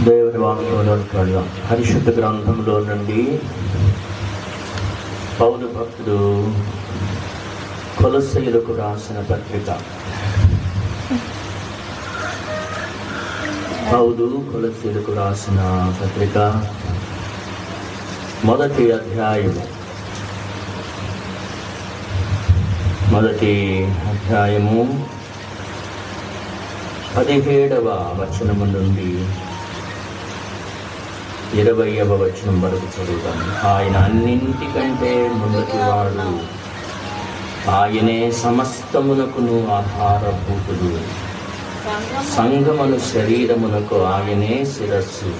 దేవుని వాక్యంలోకి వెళ్దాం. పరిశుద్ధ గ్రంథంలో నుండి పౌలు భక్తుడు కొలస్సీయులకు రాసిన పత్రిక. పౌలు కొలస్సీయులకు రాసిన పత్రిక మొదటి అధ్యాయము 17వ వచనము నుండి 20వ వచనం వరకు చదువుతాను. ఆయన అన్నింటికంటే మొదటివాడు, ఆయనే సమస్తమునకును ఆధారభూతుడు, సంఘమును శరీరమునకు ఆయనే శిరస్సు.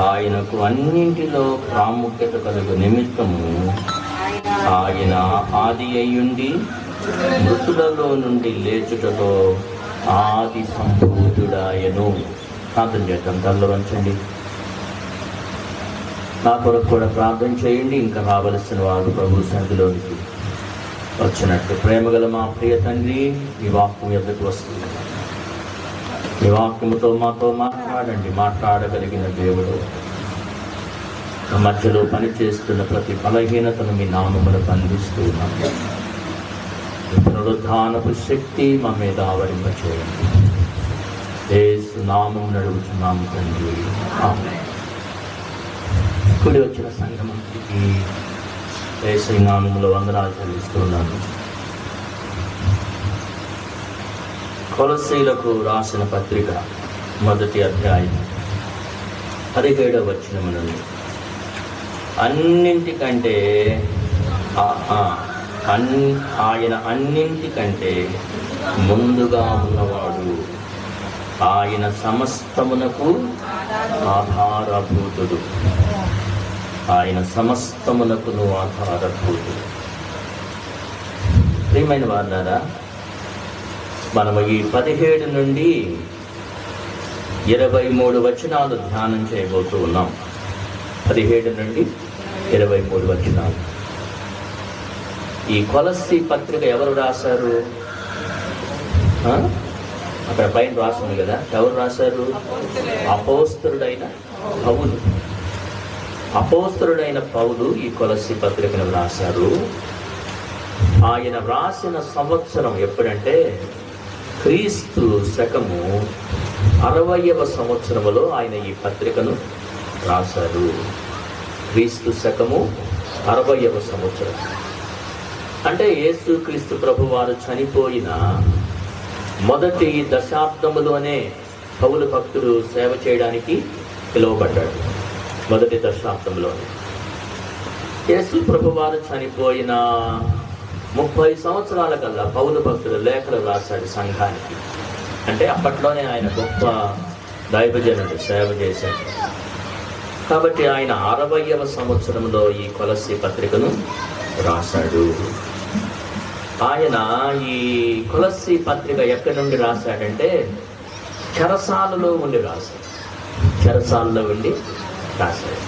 ఆయనకు అన్నింటిలో ప్రాముఖ్యత కలుగు నిమిత్తము ఆయన ఆది అయ్యుండి మృతులలో నుండి లేచుటతో ఆది సంభూతుడాయను. ప్రార్థన చేద్దాం. తలలో వంచండి. నా కొరకు కూడా ప్రార్థన చేయండి. ఇంకా రావలసిన వారు ప్రభు సన్నిధిలోనికి వచ్చినట్టు. ప్రేమగల మా ప్రియ తండ్రి, ఈ వాక్యం ఎద్దకు వస్తుంది. ఈ వాక్యముతో మాతో మాట్లాడగలిగిన దేవుడు, మధ్యలో పనిచేస్తున్న ప్రతి బలహీనతను మీ నామములకు అందిస్తూ ఉన్నాము. పునరుద్ధానపు శక్తి మా మీద ఆవరింపచేయండి. యేసు నామం నడుగుతున్నాము తండ్రి, ఆమేన్. కూడి వచ్చిన సంఘమంతటికి యేసు నామములో వందనాలు చెల్లిస్తున్నాను. కొలస్సీయులకు రాసిన పత్రిక మొదటి అధ్యాయం 17వ వచనము నుండి అన్నింటికంటే ఆయన అన్నింటికంటే ముందుగా ఉన్నవాడు, ఆయన సమస్తమునకు ఆధారభూతుడు, ఆయన సమస్తమునకును ఆధారభూతుడు. ప్రియమైన వారులారా, మనము ఈ 17 నుండి 23 వచనాలు ధ్యానం చేయబోతూ ఉన్నాం. 17 నుండి 23 వచనాలు. ఈ కొలస్సీ పత్రిక ఎవరు రాశారు? అక్కడ పైన రాసింది కదా, ఎవరు రాశారు? అపోస్తలుడైన పౌలు. అపోస్తలుడైన పౌలు ఈ కొలస్సీ పత్రికను రాశారు. ఆయన రాసిన సంవత్సరం ఎప్పుడంటే క్రీస్తు శకము 60వ సంవత్సరములో ఆయన ఈ పత్రికను రాశారు. క్రీస్తు శకము 60వ సంవత్సరం అంటే యేసు క్రీస్తు ప్రభు వారు చనిపోయిన మొదటి దశాబ్దములోనే పౌలు భక్తుడు సేవ చేయడానికి పిలువబడ్డాడు. మొదటి దశాబ్దంలోనే. యేసు ప్రభు వారు చనిపోయిన 30 సంవత్సరాల కల్లా పౌలు భక్తుడు లేఖలు రాశాడు సంఘానికి. అంటే అప్పట్లోనే ఆయన గొప్ప దైవజనుడు, సేవ చేశాడు. కాబట్టి ఆయన 60వ సంవత్సరంలో ఈ కొలస్సీ పత్రికను రాశాడు. ఆయన ఈ కొలస్సీ పత్రిక ఎక్కడి నుండి రాశాడంటే చెరసాలలో ఉండి రాశాడు. చెరసాలలో ఉండి రాశాడు.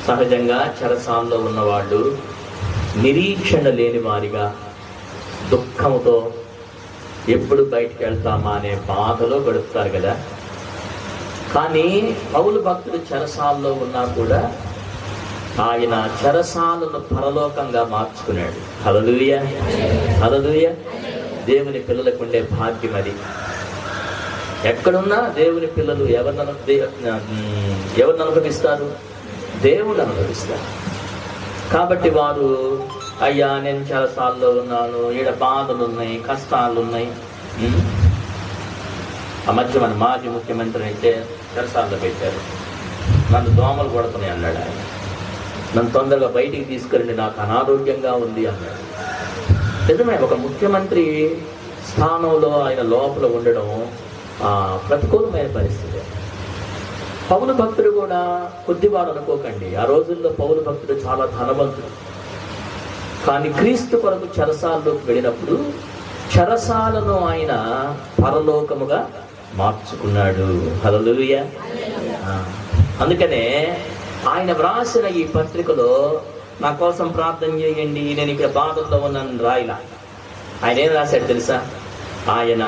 సహజంగా చెరసాలలో ఉన్నవాళ్ళు నిరీక్షణ లేని వారిగా, దుఃఖంతో ఎప్పుడు బయటికి వెళ్తామా అనే బాధలో గడుపుతారు కదా. కానీ పౌలు భక్తుడు చెరసాలలో ఉన్నా కూడా ఆయన చెరసాలను పరలోకంగా మార్చుకున్నాడు. హల్లెలూయా, హల్లెలూయా. దేవుని పిల్లలకు ఉండే భాగ్యం అది. ఎక్కడున్నా దేవుని పిల్లలు ఎవరిని అనుభవిస్తారు? దేవుడు అనుభవిస్తారు. కాబట్టి వారు, అయ్యా నేను చెరసాలలో ఉన్నాను, ఈడ బాధలు ఉన్నాయి, కష్టాలు ఉన్నాయి. ఆ మధ్య మన మాజీ ముఖ్యమంత్రి అయితే చెరసాలలో పెట్టారు. నన్ను దోమలు కొడుతున్నాయి అన్నాడు ఆయన. నన్ను తొందరగా బయటికి తీసుకెళ్ళండి, నాకు అనారోగ్యంగా ఉంది అన్నాడు. నిజమే, ఒక ముఖ్యమంత్రి స్థానంలో ఆయన లోపల ఉండడం ప్రతికూలమైన పరిస్థితి. పౌలు భక్తుడు కూడా కొద్దివాడు అనుకోకండి. ఆ రోజుల్లో పౌలు భక్తుడు చాలా ధనవంతుడు. కానీ క్రీస్తు కొరకు చెరసాలలోకి వెళ్ళినప్పుడు చెరసాలను ఆయన పరలోకముగా మార్చుకున్నాడు. హల్లెలూయా. అందుకనే ఆయన వ్రాసిన ఈ పత్రికలో నా కోసం ప్రార్థన చేయండి, నేను ఇక్కడ బాధల్లో ఉన్నాను రాయిలా. ఆయన ఏం రాశాడు తెలుసా? ఆయన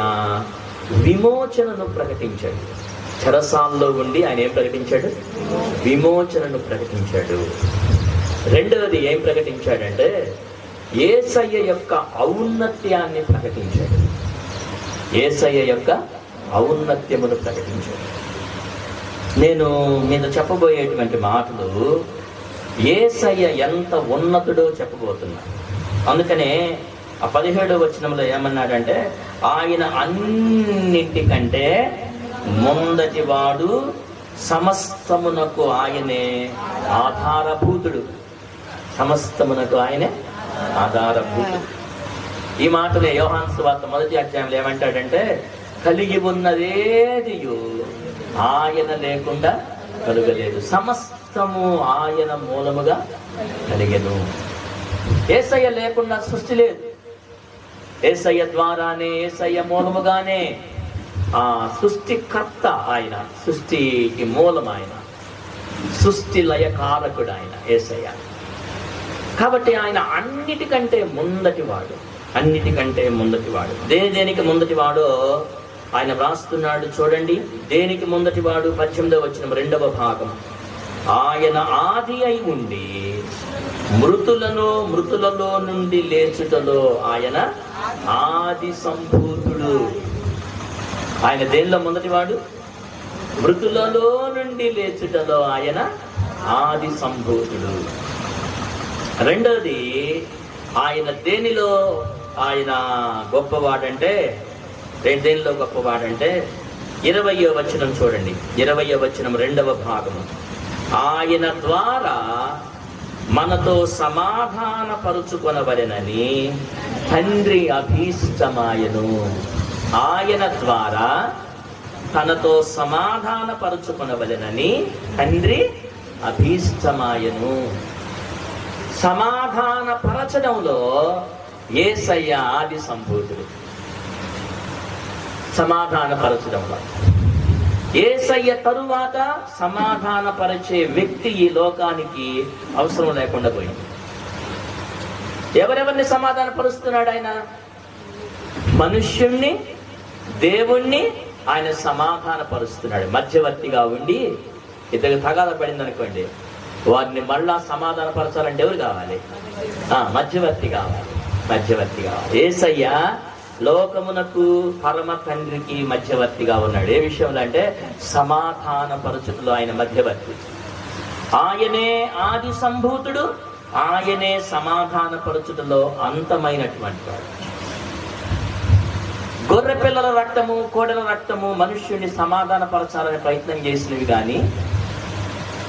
విమోచనను ప్రకటించాడు. చెరసాల్లో ఉండి ఆయన ఏం ప్రకటించాడు? విమోచనను ప్రకటించాడు. రెండవది ఏం ప్రకటించాడంటే యేసయ్య యొక్క ఔన్నత్యాన్ని ప్రకటించాడు. యేసయ్య యొక్క ఔన్నత్యమును ప్రకటించాడు. నేను మీతో చెప్పబోయేటువంటి మాటలు యేసయ్య ఎంత ఉన్నతుడో చెప్పబోతున్నా. అందుకనే ఆ 17వ వచనంలో ఏమన్నాడంటే ఆయన అన్నింటికంటే ముందటివాడు, సమస్తమునకు ఆయనే ఆధారభూతుడు. సమస్తమునకు ఆయనే ఆధారభూతుడు. ఈ మాటలే యోహాను సువార్త 1వ అధ్యాయంలో ఏమంటాడంటే కలిగి ఉన్నదేదియు ఆయన లేకుండా కలుగలేదు, సమస్తము ఆయన మూలముగా కలిగెను. యేసయ్య లేకుండా సృష్టి లేదు. యేసయ్య ద్వారానే, యేసయ్య మూలముగానే ఆ సృష్టికర్త ఆయన, సృష్టికి మూలం ఆయన, సృష్టి లయకారకుడు ఆయన యేసయ్య. కాబట్టి ఆయన అన్నిటికంటే ముందటివాడు, అన్నిటికంటే ముందటివాడు. దేనికి ముందటివాడో ఆయన వ్రాస్తున్నాడు చూడండి. దేనికి ముందటివాడు? 18వ వచనం 2వ భాగం. ఆయన ఆది అయి ఉండి మృతులలో నుండి లేచుటలో ఆయన ఆది సంభూతుడు. ఆయన దేనిలో ముందటివాడు? మృతులలో నుండి లేచుటలో ఆయన ఆది సంభూతుడు. రెండవది ఆయన దేనిలో ఆయన గొప్పవాడంటే, దేనిలో గొప్పవాడంటే 20వ వచనం చూడండి. 20వ వచనం 2వ భాగము. ఆయన ద్వారా మనతో సమాధాన పరుచుకొనవలెనని తండ్రి అభీష్టమాయను. ఆయన ద్వారా తనతో సమాధాన పరుచుకొనవలెనని తండ్రి అభీష్టమాయను. సమాధాన పరచడంలో యేసయ్య ఆది సంభూతుడు. సమాధాన పరచడంలో యేసయ్య తరువాత సమాధాన పరిచే వ్యక్తి ఈ లోకానికి అవసరం లేకుండా పోయింది. ఎవరెవరిని సమాధాన పరుస్తున్నాడు ఆయన? మనుష్యుణ్ణి, దేవుణ్ణి ఆయన సమాధాన పరుస్తున్నాడు. మధ్యవర్తిగా ఉండి ఇద్దరు తగాద పడింది అనుకోండి, వారిని మళ్ళా సమాధాన పరచాలంటే ఎవరు కావాలి? మధ్యవర్తి కావాలి. మధ్యవర్తి కావాలి. యేసయ్య లోకమునకు పరమ తండ్రికి మధ్యవర్తిగా ఉన్నాడు. ఏ విషయంలో అంటే సమాధాన పరచుటలో ఆయన మధ్యవర్తి. ఆయనే ఆది సంభూతుడు, ఆయనే సమాధాన పరచుటలో అంతమైనటువంటి వాడు. గొర్రె పిల్లల రక్తము, కోడెల రక్తము మనుష్యుని సమాధాన పరచాలని ప్రయత్నం చేసినవి కానీ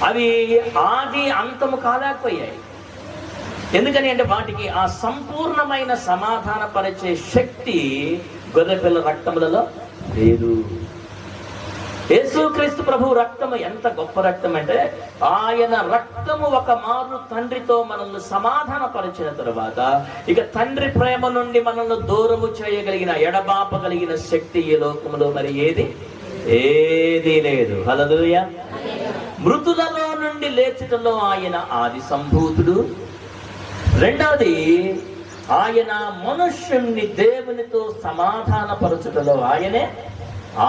అవి ఆది అంతము కాలేకపోయాయి. ఎందుకని అంటే వాటికి ఆ సంపూర్ణమైన సమాధాన పరిచే శక్తి గొర్రెపిల్ల రక్తములలో లేదు. యేసుక్రీస్తు ప్రభు రక్తము ఎంత గొప్ప రక్తం అంటే ఆయన రక్తము ఒక మారు తండ్రితో మనల్ని సమాధాన పరిచిన తరువాత ఇక తండ్రి ప్రేమ నుండి మనల్ని దూరము చేయగలిగిన, ఎడబాపగలిగిన శక్తి ఈ లోకములో మరి ఏది లేదు. హల్లెలూయా. మృతులలో నుండి లేచుటలో ఆయన ఆది సంభూతుడు. రెండవది ఆయన మనుష్యుణ్ణి దేవునితో సమాధాన పరచుటలో ఆయనే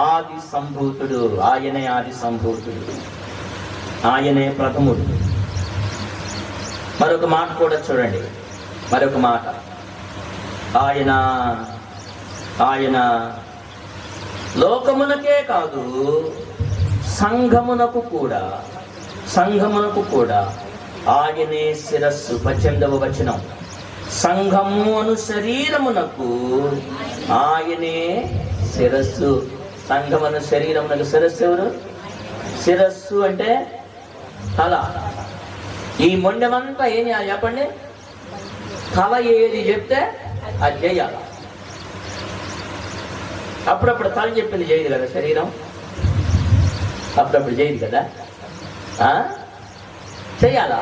ఆది సంభూతుడు. ఆయనే ఆది సంభూతుడు, ఆయనే ప్రథముడు. మరొక మాట కూడా చూడండి. మరొక మాట, ఆయన లోకమునకే కాదు సంఘమునకు కూడా ఆయనే శిరస్సు. 18వ వచనం. సంఘము అను శరీరమునకు ఆయనే శిరస్సు. సంఘమను శరీరమునకు శిరస్సు ఎవరు? శిరస్సు అంటే తల. ఈ మొండెమంతా ఏం చేయాలి చెప్పండి? తల ఏది చెప్తే అది చేయాలి. అప్పుడప్పుడు తల చెప్పింది చేయదు కదా శరీరం, అప్పుడప్పుడు చేయదు కదా, చెయ్యాలా?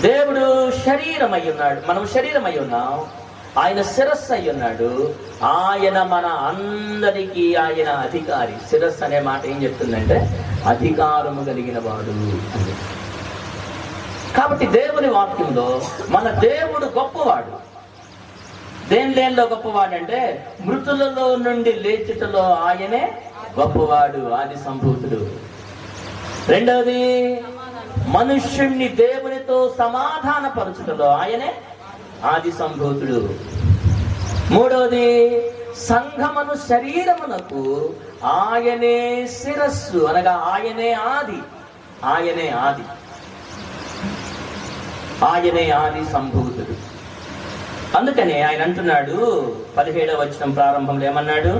దేవుడు శరీరం అయి ఉన్నాడు, మనం శరీరం అయి ఉన్నాం. ఆయన శిరస్సు అయి ఉన్నాడు. ఆయన మన అందరికీ ఆయన అధికారి. శిరస్సు అనే మాట ఏం చెప్తుందంటే అధికారము కలిగిన వాడు అని. కాబట్టి దేవుని వాక్యంలో మన దేవుడు గొప్పవాడు. దేనిలో గొప్పవాడంటే మృతులలో నుండి లేచుటలో ఆయనే గొప్పవాడు, ఆది సంభూతుడు. రెండవది, మనుష్యుణ్ణి దేవునితో సమాధాన పరచుటలో ఆయనే ఆది సంభూతుడు. మూడవది, సంఘమును శరీరమునకు ఆయనే శిరస్సు, అనగా ఆయనే ఆది, ఆయనే ఆది, ఆయనే ఆది సంభూతుడు. అందుకనే ఆయన అంటున్నాడు 17వ వచనం ప్రారంభంలో ఏమన్నాడు?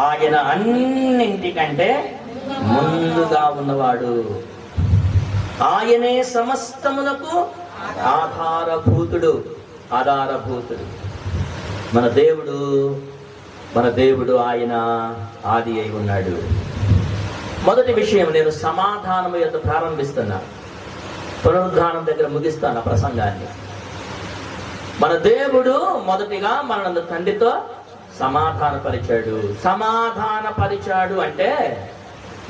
ఆయన అన్నింటికంటే ముందుగా ఉన్నవాడు, ఆయనే సమస్తమునకు ఆధారభూతుడు. మన దేవుడు ఆయన ఆది అయి ఉన్నాడు. మొదటి విషయం, నేను సమాధానము యొక్క ప్రారంభిస్తున్నా, పునరుద్ధానం దగ్గర ముగిస్తాను ఆ ప్రసంగాన్ని. మన దేవుడు మొదటిగా మనల్ని తండ్రితో సమాధానపరిచాడు అంటే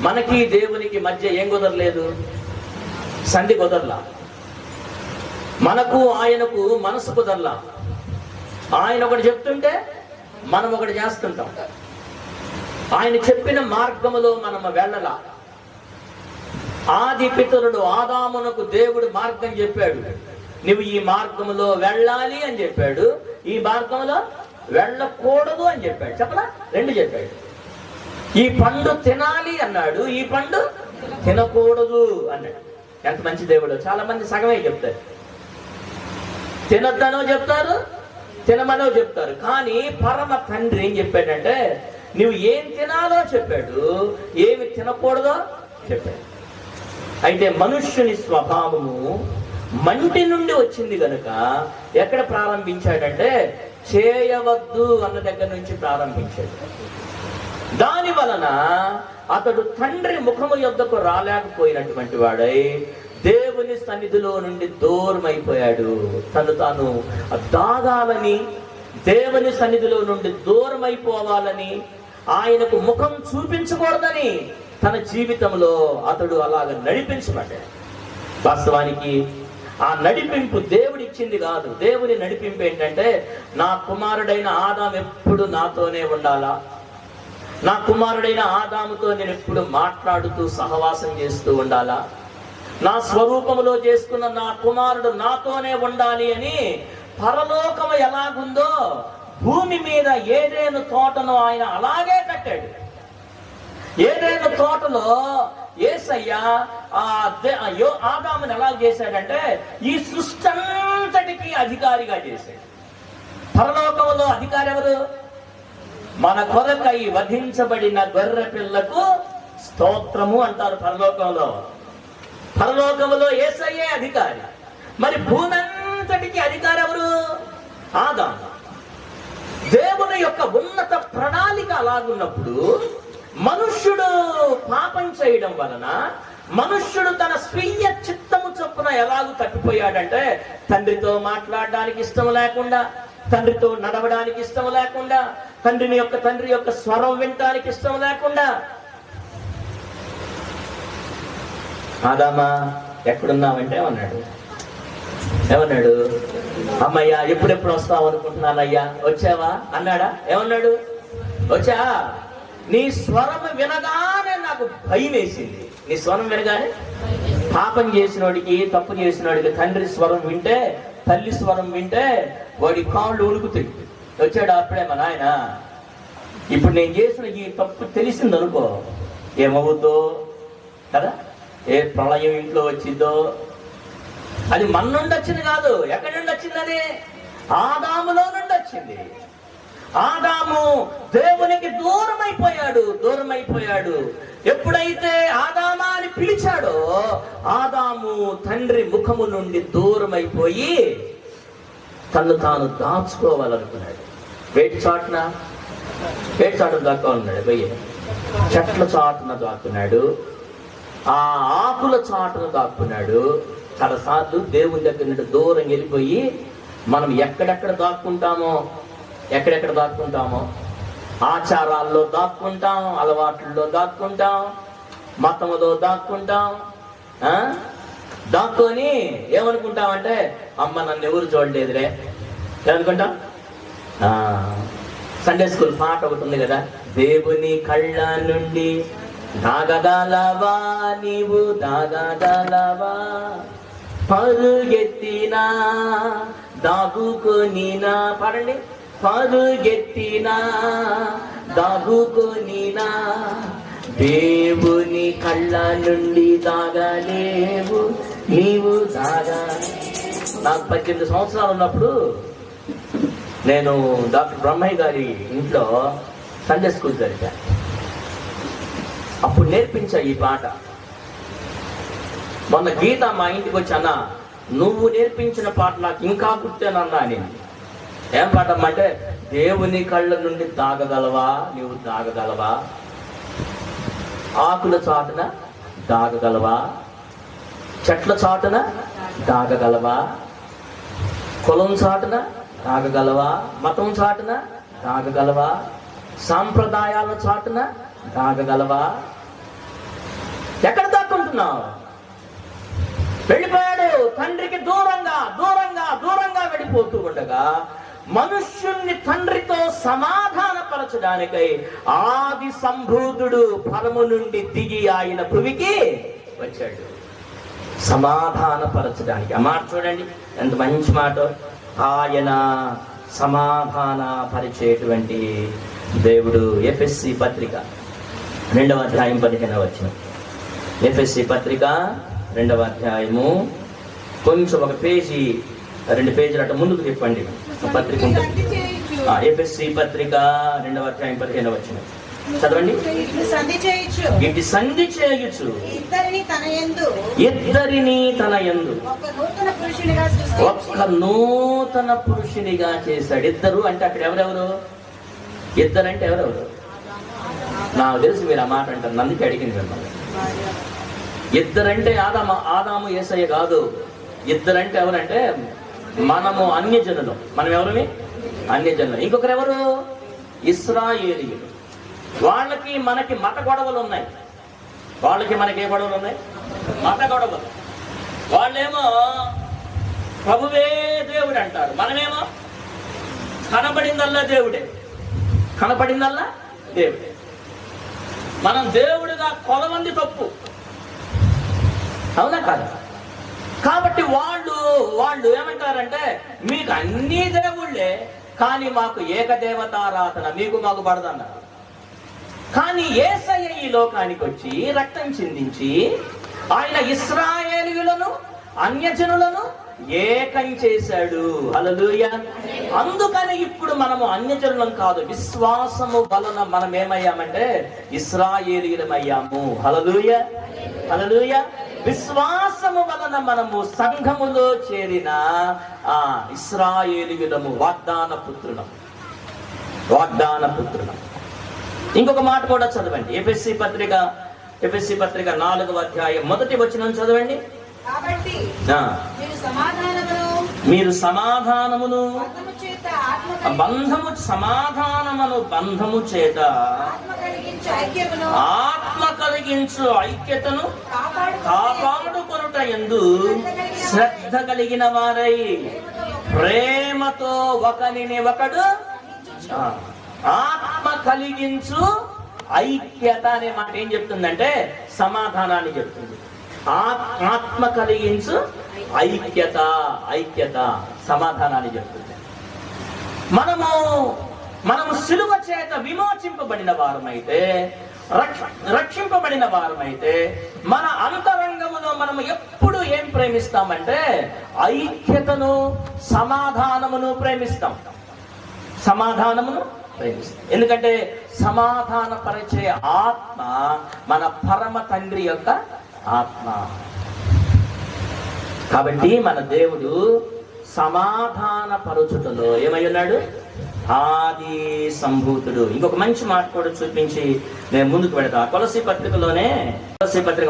మనకి దేవునికి మధ్య ఏం కుదరలేదు? సంధి కుదరలా. మనకు ఆయనకు మనసు కుదరలా. ఆయన ఒకటి చెప్తుంటే మనం ఒకటి చేస్తుంటాం. ఆయన చెప్పిన మార్గములో మనం వెళ్ళలా. ఆది పితరుడు ఆదామునకు దేవుడు మార్గం చెప్పాడు, నువ్వు ఈ మార్గంలో వెళ్ళాలి అని చెప్పాడు, ఈ మార్గంలో వెళ్ళకూడదు అని చెప్పాడు. చెప్పలా? రెండు చెప్పాడు. ఈ పండు తినాలి అన్నాడు, ఈ పండు తినకూడదు అన్నాడు. ఎంత మంచి దేవుడు! చాలా మంది సగమే చెప్తారు, తినొద్దనో చెప్తారు, తినమనో చెప్తారు. కానీ పరమ తండ్రి ఏం చెప్పాడంటే నువ్వు ఏం తినాలో చెప్పాడు, ఏమి తినకూడదో చెప్పాడు. అయితే మనుష్యుని స్వభావము మంటి నుండి వచ్చింది కనుక ఎక్కడ ప్రారంభించాడంటే చేయవద్దు అన్న దగ్గర నుంచి ప్రారంభించాడు. దాని వలన అతడు తండ్రి ముఖము యొద్దకు రాలేకపోయినటువంటి వాడై దేవుని సన్నిధిలో నుండి దూరం అయిపోయాడు. తాను దాగాలని, దేవుని సన్నిధిలో నుండి దూరం అయిపోవాలని, ఆయనకు ముఖం చూపించకూడదని తన జీవితంలో అతడు అలాగ నడిపించబడ్డాడు. వాస్తవానికి ఆ నడిపింపు దేవుడిచ్చింది కాదు. దేవుని నడిపింపు ఏంటంటే నా కుమారుడైన ఆదాము ఎప్పుడు నాతోనే ఉండాలా, నా కుమారుడైన ఆదాముతో నేను ఎప్పుడు మాట్లాడుతూ సహవాసం చేస్తూ ఉండాలా, నా స్వరూపములో చేసుకున్న నా కుమారుడు నాతోనే ఉండాలి అని పరలోకము ఎలాగుందో భూమి మీద ఏదేను తోటను ఆయన అలాగే కట్టాడు. ఏదేను తోటలో యేసయ్య ఆదాముని ఎలా చేశాడంటే ఈ సృష్టి అంతటికి అధికారిగా చేశాడు. పరలోకములో అధికారి ఎవరు? మన కొరకై వధించబడిన గొర్రె పిల్లకు స్తోత్రము అంటారు పరలోకంలో. పరలోకములో యేసయ్యే అధికారి. మరి భూమి అంతటికి అధికారి ఎవరు? ఆదాము. దేవుని యొక్క ఉన్నత ప్రణాళిక అలాగున్నప్పుడు మనుష్యుడు పాపం చేయడం వలన మనుష్యుడు తన స్వీయ చిత్తము చొప్పున ఎలాగూ తప్పిపోయాడంటే తండ్రితో మాట్లాడడానికి ఇష్టం లేకుండా, తండ్రితో నడవడానికి ఇష్టం లేకుండా, తండ్రి యొక్క స్వరం వినటానికి ఇష్టం లేకుండా, ఆదామా ఎక్కడున్నావంటే ఏమన్నాడు? అమ్మయ్యా ఎప్పుడెప్పుడు వస్తావు అనుకుంటున్నానయ్యా, వచ్చావా అన్నాడా? ఏమన్నాడు? వచ్చా. నీ స్వరం వినగానే నాకు భయం వేసింది. నీ స్వరం వినగానే, పాపం చేసినోడికి, తప్పు చేసినోడికి తండ్రి స్వరం వింటే, తల్లి స్వరం వింటే వాడి కాళ్ళు ఉణుకుతాయి. వచ్చాడు అప్పుడే మా నాయన, ఇప్పుడు నేను చేసిన ఈ తప్పు తెలిసింది అనుకో, ఏమవుద్దో కదా, ఏ ప్రళయం ఇంట్లో వచ్చిందో. అది మన నుండి వచ్చింది కాదు. ఎక్కడి నుండి వచ్చింది? అది ఆదాములో నుండి వచ్చింది. ఆదాము దేవునికి దూరం అయిపోయాడు. ఎప్పుడైతే ఆదామా అని పిలిచాడో ఆదాము తండ్రి ముఖము నుండి దూరం అయిపోయి తను తాను దాచుకోవాలనుకున్నాడు. వేటి చాటున దాక్కోవాలన్నాడు. పోయి చెట్ల చాటున దాక్కున్నాడు, ఆ ఆకుల చాటున దాక్కున్నాడు. చాలాసార్లు దేవుని దగ్గర నుండి దూరం వెళ్ళిపోయి మనం ఎక్కడెక్కడ దాక్కుంటామో ఆచారాల్లో దాక్కుంటాం, అలవాట్లలో దాక్కుంటాం, మతములో దాక్కుంటాం. దాక్కొని ఏమనుకుంటామంటే అమ్మ నన్ను ఎవరు చూడలేదులే ఏమనుకుంటాం. సండే స్కూల్ పాట ఒకటి ఉంది కదా, దేవుని కళ్ళ నుండి దాగగలవా నీవు దాగగలవా, పరుగెత్తినా దాగుకొనినా, పాడండి, పరుగెత్తినా దాగుకొనినా దేవుని కళ్ళ నుండి దాగలేవు నీవు దాగా. నాకు 18 సంవత్సరాలు ఉన్నప్పుడు నేను డాక్టర్ బ్రహ్మయ్య గారి ఇంట్లో సండే స్కూల్ జరిపాను. అప్పుడు నేర్పించా ఈ పాట. మొన్న గీత మా ఇంటికి వచ్చి, అన్న నువ్వు నేర్పించిన పాట నాకు ఇంకా గుర్తేనన్నా నేను. ఏం పాట అంటే, దేవుని కళ్ళ నుండి దాగగలవా నీవు దాగగలవా, ఆకుల చాటున దాగగలవా, చెట్ల చాటున దాగగలవా, కులం చాటున దాగగలవా, మతం చాటున దాగగలవా, సాంప్రదాయాల చాటున దాగగలవా. ఎక్కడ దాక్కుంటున్నావు? వెళ్ళిపోయాడు తండ్రికి దూరంగా దూరంగా దూరంగా వెళ్ళిపోతూ ఉండగా మనుష్యుణ్ణి తండ్రితో సమాధానపరచడానికై ఆది సంభూతుడు ఫలము నుండి దిగి ఆయన భూమికి వచ్చాడు సమాధానపరచడానికి. ఆ మాట చూడండి ఎంత మంచి మాట. ఆయన సమాధాన పరిచేటువంటి దేవుడు. ఎఫెస్సి పత్రిక 2వ అధ్యాయం 15వ వచనం. ఎఫెస్సి పత్రిక 2వ అధ్యాయము కొంచెం ఒక పేజీ 2 పేజీలు అటు ముందుకు తిప్పండి. పత్రిక ఉంటుంది. ఎఫెస్సి పత్రిక 2వ అధ్యాయం 15వ వచనం చదవండి. ఇటు సంధి చేయుచు ఇద్దరిని తన యందు ఒక్క నూతన పురుషునిగా చేశాడు. ఇద్దరు అంటే అక్కడ ఎవరెవరు? ఇద్దరంటే ఎవరెవరు? నాకు తెలుసు మీరు ఆ మాట అంటారు, అందుకే అడిగింది మిమ్మల్ని. ఇద్దరంటే ఆదాము యేసయ్య కాదు. ఇద్దరంటే ఎవరంటే మనము అన్యజనులు. మనం ఎవరిని? అన్యజనులు. ఇంకొకరు ఎవరు? ఇశ్రాయేలీయులు. వాళ్ళకి మనకి మత గొడవలు ఉన్నాయి. వాళ్ళకి మనకి ఏ గొడవలు ఉన్నాయి? మత గొడవలు. వాళ్ళేమో ప్రభువే దేవుడు అంటారు, మనమేమో కనపడిందల్లా దేవుడే, కనపడిందల్లా దేవుడే. మనం దేవుడిగా కొలమంది తప్పు, అవునా కాదా? కాబట్టి వాళ్ళు ఏమంటారంటే మీకు అన్ని దేవుళ్ళే కానీ మాకు ఏకదేవతారాధన మీకు మాకు పడదన్నారు. కానీ యేసయ్య ఈ లోకానికి వచ్చి రక్తం చిందించి ఆయన ఇశ్రాయేలీయులను అన్యజనులను ఏకం చేశాడు. హల్లెలూయా. అందుకని ఇప్పుడు మనము అన్యజనులం కాదు, విశ్వాసము వలన మనం ఏమయ్యామంటే ఇశ్రాయేలీయులమయ్యాము. హల్లెలూయా, హల్లెలూయా. విశ్వాసము వలన మనము సంఘములో చేరిన ఇశ్రాయేలీయులము, వాగ్దాన పుత్రులం. ఇంకొక మాట కూడా చదవండి. ఎఫెస్సి పత్రిక 4వ అధ్యాయం 1వ వచనం చదవండి. మీరు సమాధానమును బంధము చేత ఆత్మ కలిగించు ఐక్యతను కాపాడుకొనుట యందు శ్రద్ధ కలిగిన వారై ప్రేమతో ఒకనిని ఒకడు. ఆత్మ కలిగించు ఐక్యత అనే మాట ఏం చెప్తుందంటే సమాధానాన్ని చెప్తుంది. ఆత్మ కలిగించు ఐక్యత సమాధానాన్ని చెప్తుంది. మనము సిలువ చేత విమోచింపబడిన వారమైతే, రక్షింపబడిన వారమైతే మన అంతరంగములో మనము ఎప్పుడు ఏం ప్రేమిస్తామంటే ఐక్యతను, సమాధానమును ప్రేమిస్తాం. ఎందుకంటే సమాధానపరిచే ఆత్మ మన పరమ తండ్రి యొక్క ఆత్మ. కాబట్టి మన దేవుడు సమాధాన పరుచుటలో ఏమై ఉన్నాడు? ఆది సంభూతుడు. ఇంకొక మంచి మాట కూడా చూపించి నేను ముందుకు పెడతా. కొలస్సీ పత్రిక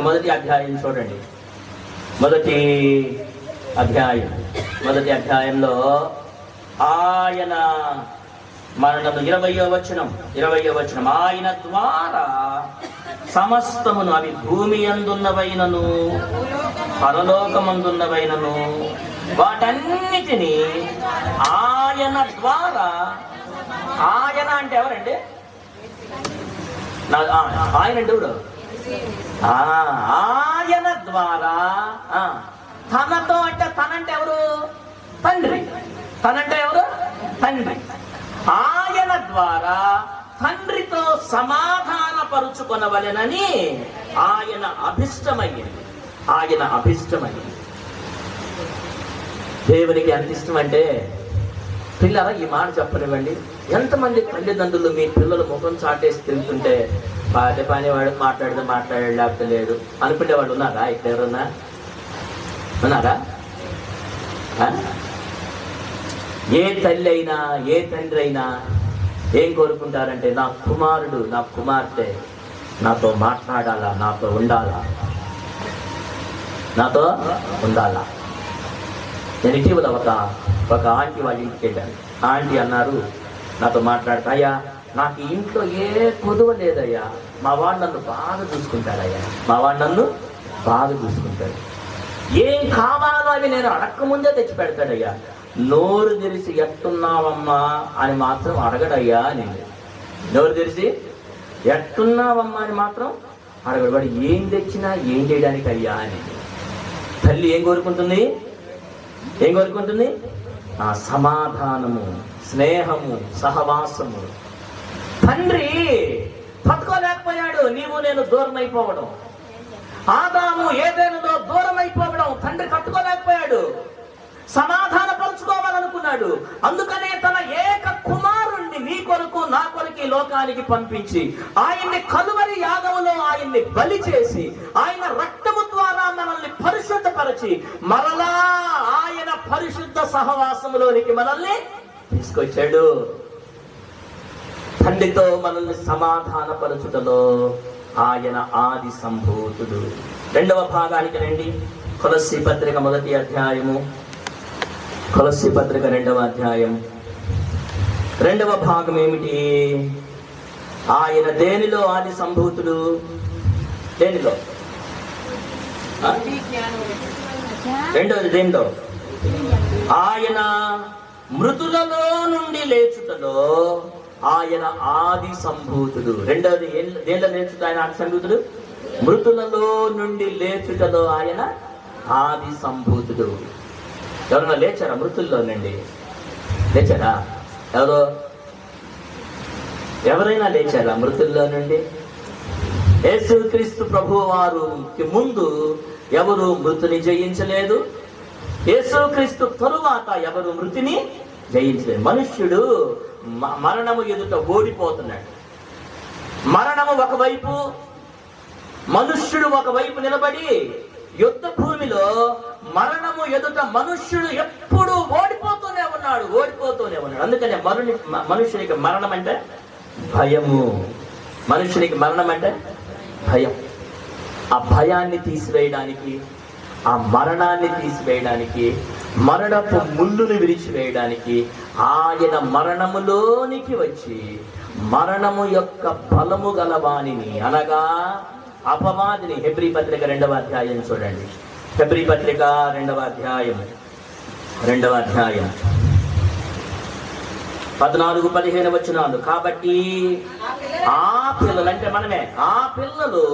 1వ అధ్యాయం చూడండి. మొదటి అధ్యాయంలో ఆయన మరణము 20వ వచనం ఆయన ద్వారా సమస్తమును, అవి భూమి యందున్నవైనను పరలోకమందున్నవైనను వాటన్నిటినీ ఆయన ద్వారా ఆయన అంటే ఎవరండి? ఆయన అంటే ఎవడు? ఆయన ద్వారా తనతో అంటే తనంటే ఎవరు? తండ్రి. తనంటే ఎవరు? తండ్రి. ఆయన ద్వారా తండ్రితో సమాధానపరుచుకొనవలెనని ఆయన అభిష్టమయ్యింది. ఆయన అభిష్టమయ్యింది. దేవునికి ఎంత ఇష్టం అంటే, పిల్లరా ఈ మాట చెప్పనివ్వండి, ఎంతమంది తల్లిదండ్రులు మీ పిల్లలు ముఖం చాటేసి తిరుగుతుంటే పాటే పని వాడు మాట్లాడాడు లేకపోతే లేదు అనుకునే వాళ్ళు ఉన్నారా? ఇక్కడ ఎవరున్నా ఉన్నారా? ఏ తల్లి అయినా ఏ తండ్రి అయినా ఏం కోరుకుంటారంటే, నా కుమారుడు నా కుమార్తె నాతో మాట్లాడాలా, నాతో ఉండాలా, నాతో ఉండాలా. నేను ఇటీవల ఒక ఆంటీ వాళ్ళ ఇంటికి వెళ్ళాను. ఆంటీ అన్నారు నాతో మాట్లాడతా, అయ్యా నాకు ఇంట్లో ఏ కొదువ లేదయ్యా, మా వాడు నన్ను బాగా చూసుకుంటాడయ్యా, మా వాడు నన్ను బాగా చూసుకుంటాడు, ఏం కావాలో అవి నేను అడక్కముందే తెచ్చి పెడతాడయ్యా, నోరు తెరిచి ఎట్టున్నావమ్మా అని మాత్రం అడగడయ్యా. నేను నోరు తెరిచి ఎట్టున్నావమ్మా అని మాత్రం అడగడు. వాడు ఏం తెచ్చినా ఏం చేయడానికి అయ్యా అని. తల్లి ఏం కోరుకుంటుంది? ఏం కోరుకుంటుంది? ఆ సమాధానము, స్నేహము, సహవాసము. తండ్రి పట్టుకోలేకపోయాడు, నీవు నేను దూరం అయిపోవడం. ఆదాము ఏదైనాలో దూరం అయిపోవడం తండ్రి కట్టుకోలేకపోయాడు, సమాధానపరుచుకోవాలనుకున్నాడు. అందుకనే తన ఏక కుమారుణ్ణి నీ కొరకు నా కొరకు ఈ లోకానికి పంపించి ఆయన్ని కలువరి యాగములో ఆయన్ని బలి చేసి ఆయన రక్తము ద్వారా మనల్ని పరిశుద్ధపరచి మరలా ఆయన పరిశుద్ధ సహవాసములోనికి మనల్ని తీసుకొచ్చాడు. తండ్రితో మనల్ని సమాధానపరచుటలో ఆయన ఆది సంభూతుడు. రెండవ భాగానికి రండి. కొలస్సీ పత్రిక 1వ అధ్యాయము. కొలస్సీ పత్రిక 2వ అధ్యాయం 2వ భాగం ఏమిటి? ఆయన దేనిలో ఆది సంభూతుడు? దేనిలో? రెండవది దేనిలో? ఆయన మృతులలో నుండి లేచుటలో ఆయన ఆది సంభూతుడు. రెండవది దేనిలో లేచుట? ఆయన ఆది సంభూతుడు. మృతులలో నుండి లేచుటలో ఆయన ఆది సంభూతుడు. ఎవరన్నా లేచారా మృతుల్లో నుండి? లేచారా? ఎవరైనా లేచారా మృతుల్లో నుండి? యేసుక్రీస్తు ప్రభువు వారికి ముందు ఎవరు మృతుని జయించలేదు, యేసుక్రీస్తు తరువాత ఎవరు మృతిని జయించలేదు. మనుష్యుడు మరణము ఎదుట ఓడిపోతున్నాడు. మరణము ఒకవైపు, మనుష్యుడు ఒకవైపు నిలబడి యుద్ధ భూమిలో మరణము ఎదుట మనుష్యుడు ఎప్పుడు ఓడిపోతూనే ఉన్నాడు. అందుకనే మనుష్యునికి మరణం అంటే భయము. మనుష్యునికి మరణం అంటే భయం. ఆ భయాన్ని తీసివేయడానికి, ఆ మరణాన్ని తీసివేయడానికి, మరణపు ముళ్ళును విరిచివేయడానికి ఆయన మరణములోనికి వచ్చి మరణము యొక్క బలము గలవానిని అనగా అపవాదిని. హెబ్రీ పత్రిక 2వ అధ్యాయం చూడండి. హెబ్రీ పత్రిక 2వ అధ్యాయం 14-15 వచనాలు. కాబట్టి ఆ పిల్లలు అంటే మనమే, ఆ పిల్లలు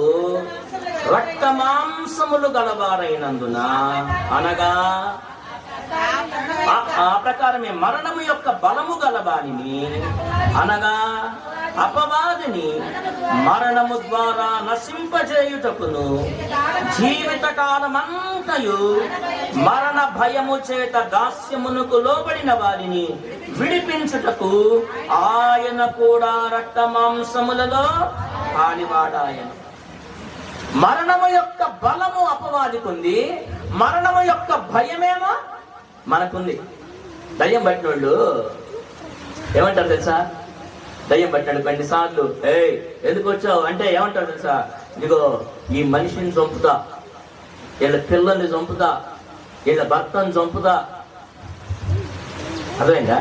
రక్త మాంసములు గలవారైనందున అనగా ఆ ప్రకారమే మరణము యొక్క బలము గలవానిని అనగా అపవాదిని మరణము ద్వారా నశింపజేయుటకును జీవిత కాలమంతయు మరణ భయము చేత దాస్యమునకు లోబడిన వారిని విడిపించుటకు ఆయన కూడా రక్త మాంసములలో పాలివాడాయన. మరణము యొక్క బలము అపవాదికుంది, మరణము యొక్క భయమేమో మనకుంది. దయ్యం పట్టినోళ్ళు ఏమంటారు తెలుసా? దయ్యం పట్టినాడు 2 సార్లు, ఎందుకు వచ్చావు అంటే ఏమంటారు తెలుసా? ఇదిగో ఈ మనిషిని చంపుతా, వీళ్ళ పిల్లల్ని చంపుతా, వీళ్ళ భర్తను చంపుతా. అర్థమైందా?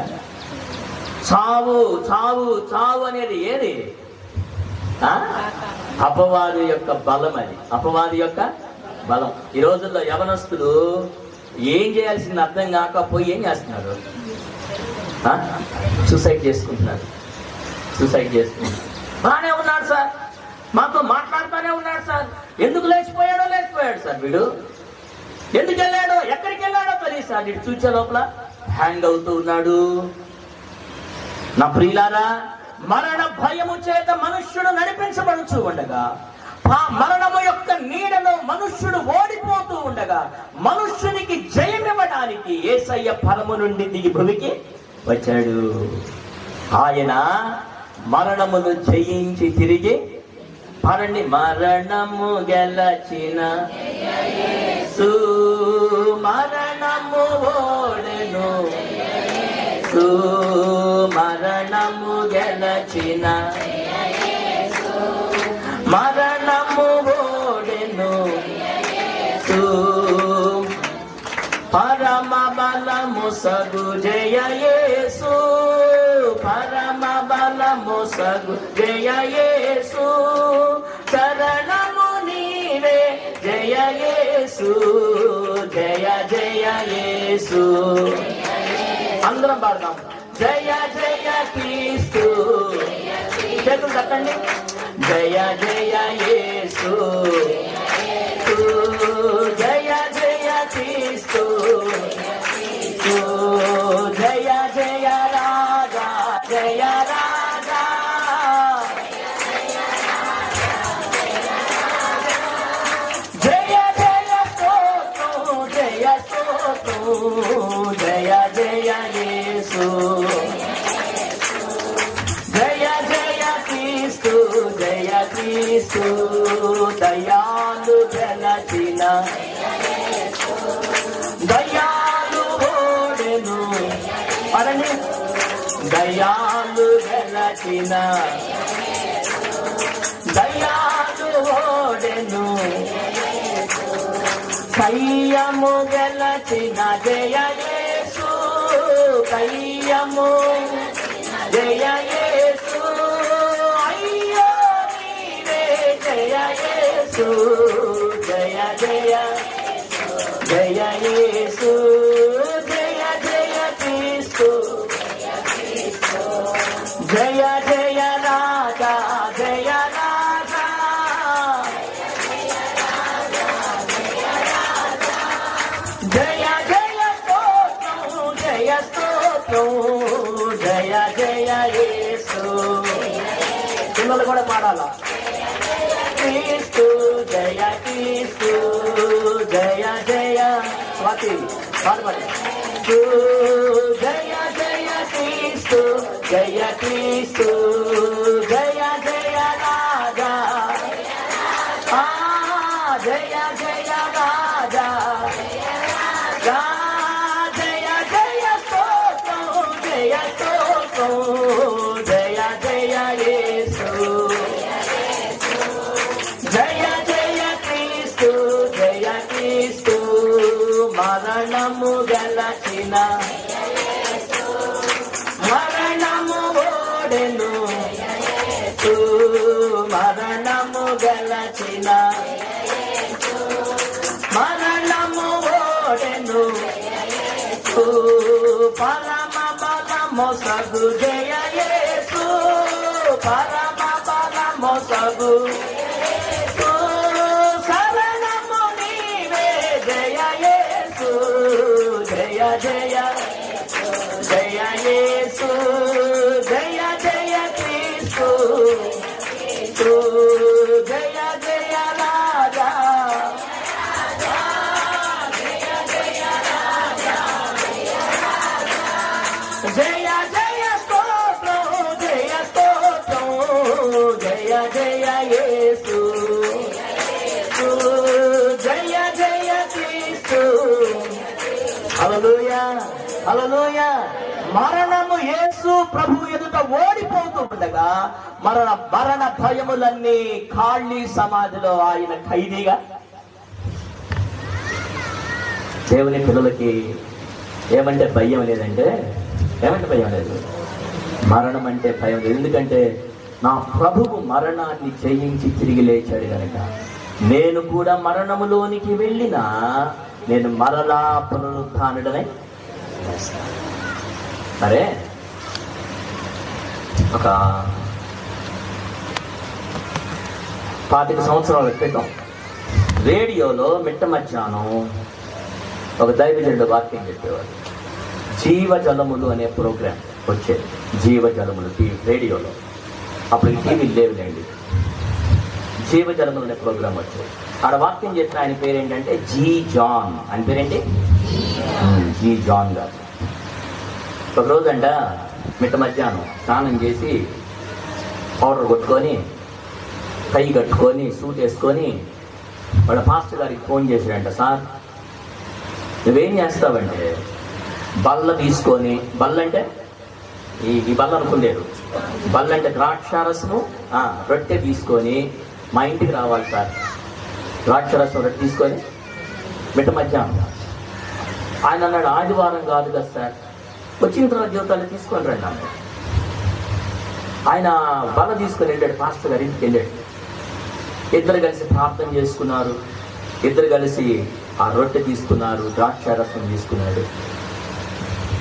చావు చావు చావు అనేది ఏది? అపవాది యొక్క బలం. అది అపవాది యొక్క బలం. ఈ రోజుల్లో యవనస్తులు ఏం చేయాల్సింది అర్థం కాకపోయి ఏం చేస్తున్నారు? సూసైడ్ చేసుకుంటున్నారు. బాగానే ఉన్నాడు సార్, మాతో మాట్లాడుతూనే ఉన్నాడు సార్. ఎందుకు లేచిపోయాడు సార్ వీడు, ఎందుకు వెళ్ళాడో ఎక్కడికి వెళ్ళాడో తెలియదు సార్. ఇటు చూచే లోపల హ్యాంగ్ అవుతూ ఉన్నాడు. నా ప్రియులారా, మరణ భయము చేత మనుష్యుడు నడిపించబడుచు ఉండగా, ఆ మరణము యొక్క నీడలో మనుష్యుడు ఓడిపోతూ ఉండగా, మనుష్యునికి జయమివ్వడానికి యేసయ్య పరము నుండి దిగి భూమికి వచ్చాడు. ఆయన మరణమును జయించి తిరిగి పాడండి. మరణము గెలచిన యేసు, మరణము ఓడెను, మరణము గెలచిన మరణము ఓడెను, పరమ బలము సగు జయ యేసు, పరమ బలము సగు జయ యేసు, శరణము నీవే జయ యేసు, జయ జయ యేసు. అందరం పాడదాం. జయ జయ క్రీస్తు, చేతులు తట్టండి. జయ జయ యేసు, జయ జయ క్రీస్తు, జయ జయ రాజా, జయ రాజా, జయ జయ స్తోత్రం, జయ స్తోత్రం, జయ జయ యేసు, జయ జయ క్రీస్తు, జయ క్రీస్తు, దయాలు గెలచిన దయాలు ఓడెను, పరండి. దయాలు గెలచిన దయాలు ఓడెను, కయ్యము గెలచిన జయ యేసు, కయ్యము జయ యేసు, అయ్యో నీవే జయ యేసు, జయ జయ జయ యేసు, జయ జయ క్రీస్తు, జయ జయ రాజా, జయ రాజా, జయ జయ స్తోత్రం, జయ స్తోత్రం, జయ జయ యేసు. పిల్లలు కూడా పాడాలా? క్రీస్తు, జయ క్రీస్తు, జయ జయ స్వాతి పాడబడి. జయ జయ క్రీస్తు, జయ క్రీస్తు, జయ జయ రాజా, జయ జయ రాజా, జయ జయ స్తోత్రం, జయ స్తోత్రం, జయ జయ యేసు, జయ జయ క్రీస్తు, జయ క్రీస్తు, మరణము గెలచిన మరణము ఓడెను, మరణము గెలచిన మరణము ఓడెను, పరమ బలము సగు జయ యేసు, పరమ బలము సగు, శరణము నీవే జయ యేసు, జయ జయ జయ యేసు, జయ జయ క్రీస్తు, జయ జయ రాజా, జయ జయ స్తోత్రం, జయ స్తోత్రం, జయ జయ యేసు, జయ జయ క్రీస్తు. హల్లెలూయా, హల్లెలూయా. మరణము యేసు ప్రభు ఎదుట ఓడిపోతూ ఉండగా మరణ భయములన్నీ ఖాళీ సమాధిలో ఆయన ఖైదీగా. దేవుని పిల్లలకి ఏమంటే భయం లేదంటే, ఏమంటే భయం లేదు, మరణం అంటే భయం లేదు. ఎందుకంటే నా ప్రభువు మరణాన్ని జయించి తిరిగి లేచాడు కనుక నేను కూడా మరణములోనికి వెళ్ళినా నేను మరలా పునరుత్థానుడనై. సరే, ఒక 25 సంవత్సరాల క్రితం రేడియోలో మిట్ట మధ్యాహ్నం ఒక దైవజనుడు వాక్యం చెప్పేవాడు. జీవజలములు అనే ప్రోగ్రాం వచ్చేది. జీవజలములు రేడియోలో, అప్పుడు టీవీ లేవులేండి. జీవజలములు అనే ప్రోగ్రాం వచ్చేది. ఆడ వాక్యం చెప్పిన ఆయన పేరేంటంటే జీ జాన్. ఆయన పేరేంటి? జీ జాన్ గారు. ఒక రోజంట మిట్ట మధ్యాహ్నం స్నానం చేసి పౌడర్ కొట్టుకొని కై కట్టుకొని సూట్ వేసుకొని వాళ్ళ పాస్టర్ గారికి ఫోన్ చేశాడంట. సార్, నువ్వేం చేస్తావంటే బల్ల తీసుకొని, బల్ల అంటే ఈ బల్ల అనుకోలేరు, బల్ల అంటే ద్రాక్షారసము రొట్టె తీసుకొని మా ఇంటికి రావాలి సార్. ద్రాక్షారసం రొట్టె తీసుకొని మిట్ట మధ్యాహ్నం. ఆయన అన్నాడు, ఆదివారం కాదు కదా సార్, వచ్చిన తర్వాత జీవితాలు తీసుకొని రండి అన్నాడు. ఆయన బల్ల తీసుకొని వెళ్ళాడు, పాస్టర్ గారి ఇంటికి వెళ్ళాడు. ఇద్దరు కలిసి ప్రార్థన చేసుకున్నారు, ఇద్దరు కలిసి ఆ రొట్టె తీసుకున్నారు, ద్రాక్షారసం తీసుకున్నాడు.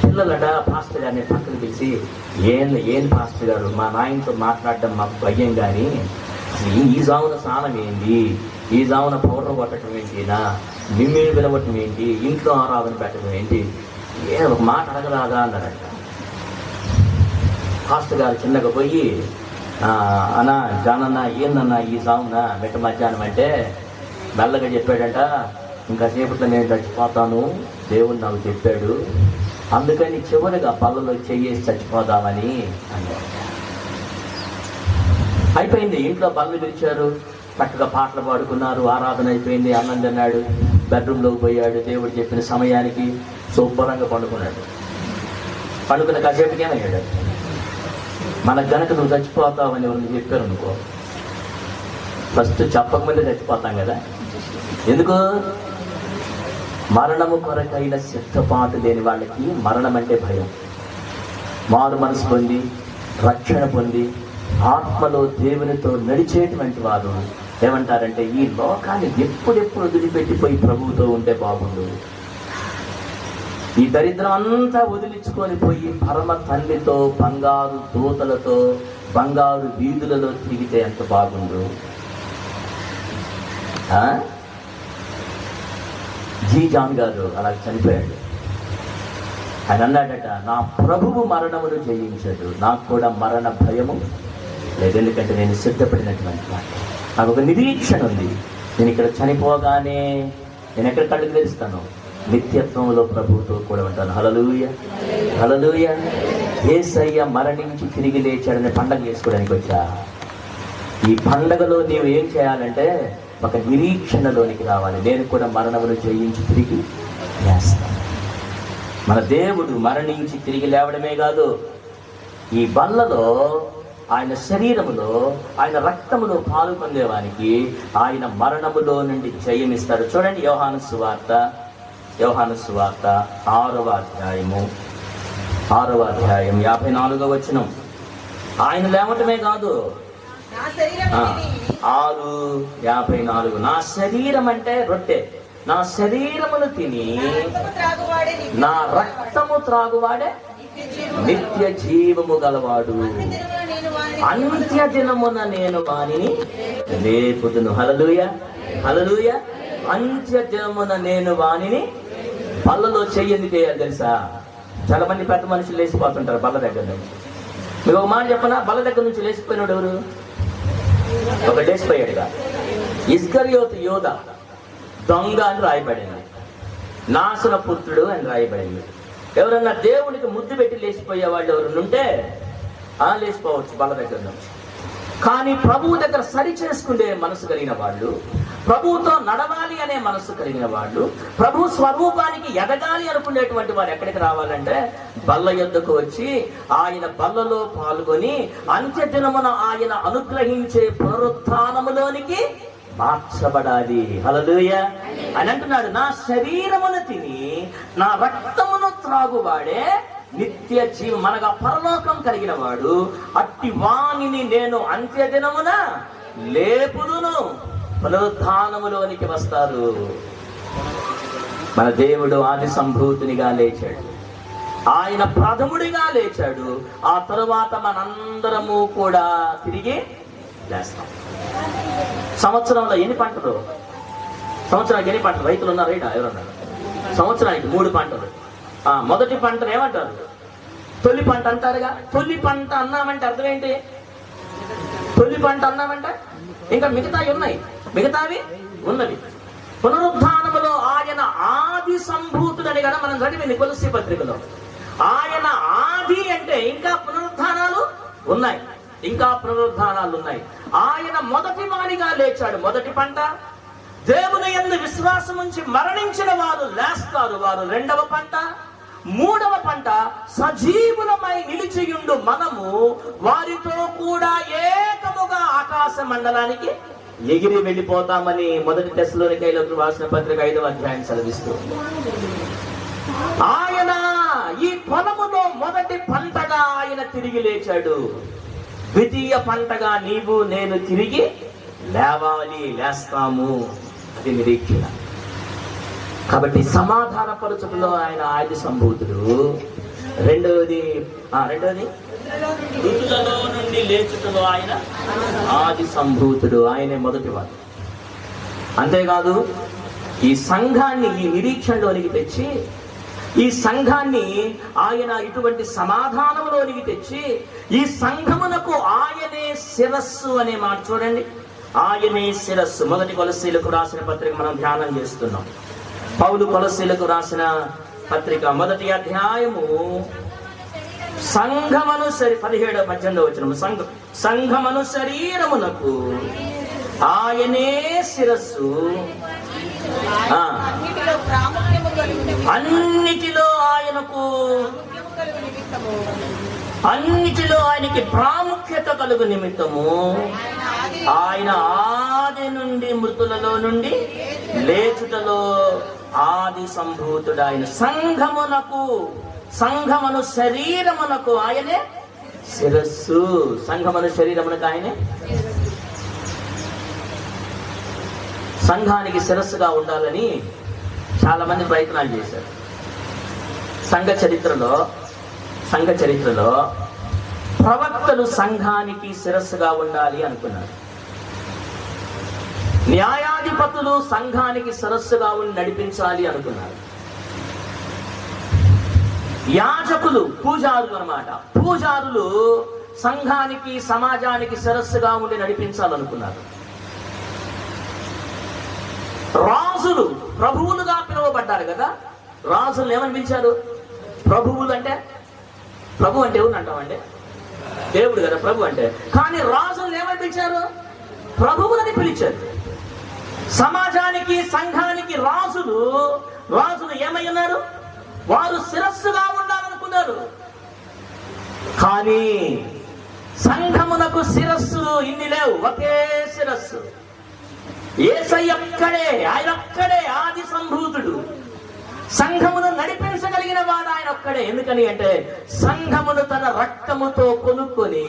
పిల్లలట పాస్టర్ గారిని పక్కన పిలిచి, ఏం పాస్టర్ గారు, మా నాయనతో మాట్లాడడం మాకు భయం, కానీ ఈ జామున స్నానం ఏంటి, ఈ జామున పౌడర్ కొట్టడం ఏంటినా, మిమ్మల్ని పిలవటం ఏంటి, ఇంట్లో ఆరాధన పెట్టడం ఏంటి, ఒక మాట అడగరాదా అన్నారట. పాస్టర్ గారు చిన్నగా పోయి, అన్నా జానన్నా ఏందన్నా ఈ జామున మిట్ట మధ్యాహ్నం అంటే, మెల్లగా చెప్పాడంట, ఇంకా సేపట్లో నేను చచ్చిపోతాను, దేవుడు నాకు చెప్పాడు, అందుకని చివరిగా పళ్ళలో చెయ్యేసి చచ్చిపోదామని అన్నాడు. అయిపోయింది. ఇంట్లో పళ్ళు పిలిచారు, చక్కగా పాటలు పాడుకున్నారు, ఆరాధన అయిపోయింది, అన్నం తిన్నాడు, బెడ్రూమ్లోకి పోయాడు. దేవుడు చెప్పిన సమయానికి శుభ్రంగా పండుకున్నాడు. పండుకున్న కాసేపుకి ఏమయ్యాడు, మనకు గనక నువ్వు చచ్చిపోతావని ఎవరిని చెప్పారు అనుకో, ఫస్ట్ చెప్పకముందే చచ్చిపోతాం కదా. ఎందుకు? మరణము కొరకైన సిద్ధపాటు లేని వాళ్ళకి మరణం అంటే భయం. మారు మనసు పొంది రక్షణ పొంది ఆత్మలో దేవునితో నడిచేటువంటి వారు ఏమంటారంటే, ఈ లోకాన్ని ఎప్పుడెప్పుడు వదిలిపెట్టిపోయి ప్రభువుతో ఉంటే బాగుండు, ఈ దరిద్రం అంతా వదిలించుకొని పోయి పరమ తండ్రితో బంగారు దూతలతో బంగారు వీధులలో తిరిగితే ఎంత బాగుండు. జీ జాన్ గారు అలా చనిపోయాడు. ఆయన అన్నాడట, నా ప్రభువు మరణమును జయించాడు, నాకు కూడా మరణ భయము లేదు, ఎందుకంటే నేను సిద్ధపడినటువంటి వాడు, నాకు ఒక నిరీక్షణ ఉంది. నేను ఇక్కడ చనిపోగానే నేను ఎక్కడ కళ్ళు తెరుస్తాను, నిత్యత్వంలో ప్రభువుతో కూడా ఉంటాను. హల్లెలూయా, హల్లెలూయా. యేసయ్య మరణించి తిరిగి లేచాడనే పండగ చేసుకోవడానికి వచ్చా. ఈ పండగలో నీవు ఏం చేయాలంటే ఒక నిరీక్షణలోనికి రావాలి. నేను కూడా మరణమును జయించి తిరిగి లేస్తాను. మన దేవుడు మరణించి తిరిగి లేవడమే కాదు, ఈ బల్లలో ఆయన శరీరములో ఆయన రక్తములో పాలు పొందేవానికి ఆయన మరణములో నుండి జయమిస్తాడు. చూడండి, యోహాను సువార్త 6వ అధ్యాయము 54వ వచనం. ఆయన లేవటమే కాదు, 6:54, నా శరీరం అంటే రొట్టె, నా శరీరమును తిని నా రక్తము త్రాగువాడే నిత్య జీవము గలవాడు, అంత్య దినమున నేను వానిని లేపుదును. హల్లెలూయా, హల్లెలూయా. అంత్య దినమున నేను వానిని. బల్లలో చెయ్యంది చేయాలి తెలుసా? చాలా మంది పెద్ద మనుషులు లేచిపోతుంటారు బల్ల దగ్గర నుంచి. మీకు ఒక మాట చెప్పనా, బల్ల దగ్గర నుంచి లేచిపోయినాడు ఎవరు? ఒక లేచిపోయాడుగా ఇస్కరియోతు యోధ, దొంగ అని రాయబడింది, నాశన పుత్రుడు అని రాయబడింది. ఎవరన్నా దేవునికి ముద్దు పెట్టి లేచిపోయే వాళ్ళు ఎవరు ఉంటే లేచిపోవచ్చు బల్ల దగ్గర నుంచి. కానీ ప్రభువు దగ్గర సరి చేసుకునే మనసు కలిగిన వాళ్ళు, ప్రభువుతో నడవాలి అనే మనసు కలిగిన వాళ్ళు, ప్రభు స్వరూపానికి ఎదగాలి అనుకునేటువంటి వారు ఎక్కడికి రావాలంటే బల్ల యొద్దకు వచ్చి ఆయన బల్లలో పాల్గొని అంత్యదినమున ఆయన అనుగ్రహించే పునరుత్థానములోనికి మార్చబడాలి. హల్లెలూయా అని అంటున్నాడు. నా శరీరమును తిని నా రక్తమును త్రాగువాడే నిత్య జీవం, మనగా పరలోకం కలిగిన వాడు, అట్టి వానిని నేను అంత్యదినమున లేపుదును, పునరుత్థానములోనికి వస్తారు. మన దేవుడు ఆది సంభూతునిగా లేచాడు. ఆయన ప్రథముడిగా లేచాడు. ఆ తరువాత మనందరము కూడా తిరిగి లేస్తాం. సంవత్సరంలో ఎన్ని పంటలు? సంవత్సరానికి ఎన్ని పంటలు? రైతులు ఉన్నారు రైట్ ఎవరన్నారు? సంవత్సరానికి 3 పంటలు. మొదటి పంటను ఏమంటారు? తొలి పంట అంటారుగా. తొలి పంట అన్నామంటే అర్థం ఏంటి? తొలి పంట అన్నామంటే ఇంకా మిగతావి ఉన్నాయి, మిగతావి ఉన్నవి. పునరుద్ధానములో ఆయన ఆది సంభూతుడని కదా మనం చదివింది కొలస్సీ పత్రికలో. ఆయన ఆది అంటే ఇంకా పునరుద్ధానాలు ఉన్నాయి, ఇంకా పునరుద్ధానాలు ఉన్నాయి. ఆయన మొదటి వాడిగా లేచాడు. మొదటి పంట దేవుని యందు విశ్వాసం ఉంచి మరణించిన వారు లేస్తారు, వారు రెండవ పంట. మూడవ పంట సజీవులమై నిలిచియుండు మనము వారితో కూడా ఏకముగా ఆకాశ మండలానికి ఎగిరి వెళ్ళిపోతామని మొదటి తెస్సలోనికైలకు రాసిన పత్రిక 5వ అధ్యాయం సెలవిస్తూ, ఆయన ఈ పొలములో మొదటి పంటగా ఆయన తిరిగి లేచాడు. ద్వితీయ పంటగా నీవు నేను తిరిగి లేవాలి, లేస్తాము. అది నిరీక్షణ. కాబట్టి సమాధానపరచుటలో ఆయన ఆది సంభూతుడు. రెండవది మృతులలో నుండి లేచుటలో ఆయన ఆది సంభూతుడు. ఆయనే మొదటివాడు. అంతేకాదు ఈ సంఘాన్ని ఈ నిరీక్షణలోనికి తెచ్చి, ఈ సంఘాన్ని ఆయన ఇటువంటి సమాధానంలోనికి తెచ్చి, ఈ సంఘమునకు ఆయనే శిరస్సు అనే మాట చూడండి. ఆయనే శిరస్సు. మొదటి కొలస్సీలకు రాసిన పత్రిక మనం ధ్యానం చేస్తున్నాం. పౌలు కొలస్సీలకు రాసిన పత్రిక 1వ అధ్యాయము సంఘమను 17-18 వచనము. సంఘమను శరీరమునకు ఆయనే శిరస్సు, అన్నిటిలో ఆయనకి ప్రాముఖ్యత కలుగు నిమిత్తము ఆయన ఆది నుండి మృతులలో నుండి లేచుటలో ఆది సంభూతుడు. ఆయన సంఘమును శరీరమునకు ఆయనే శిరస్సు. సంఘమును శరీరమునకు ఆయనే. సంఘానికి శిరస్సుగా ఉండాలని చాలా మంది ప్రయత్నాలు చేశారు. సంఘ చరిత్రలో ప్రవక్తలు సంఘానికి శిరస్సుగా ఉండాలి అనుకున్నారు. న్యాయాధిపతులు సంఘానికి శిరస్సుగా ఉండి నడిపించాలి అనుకున్నారు. యాజకులు, పూజారులు అన్నమాట, పూజారులు సంఘానికి సమాజానికి శిరస్సుగా ఉండి నడిపించాలనుకున్నారు. రాజులు ప్రభువులుగా పిలువబడ్డారు కదా. రాజులు ఏమని పిలిచారు? ప్రభువులు అంటే, ప్రభు అంటే ఎవరు అంటామండి? దేవుడు కదా ప్రభు అంటే. కానీ రాజులు ఏమని పిలిచారు? ప్రభువులని పిలిచారు. సమాజానికి సంఘానికి రాజులు ఏమై ఉన్నారు? వారు శిరస్సుగా ఉండాలనుకున్నారు. కానీ సంఘమునకు శిరస్సులు ఇన్ని లేవు, ఒకే శిరస్సు. యేసయ్య ఆయన ఒక్కడే ఆది సంభూతుడు. సంఘమును నడిపించగలిగిన వాడు ఆయన ఒక్కడే. ఎందుకని అంటే సంఘమును తన రక్తముతో కొనుక్కొని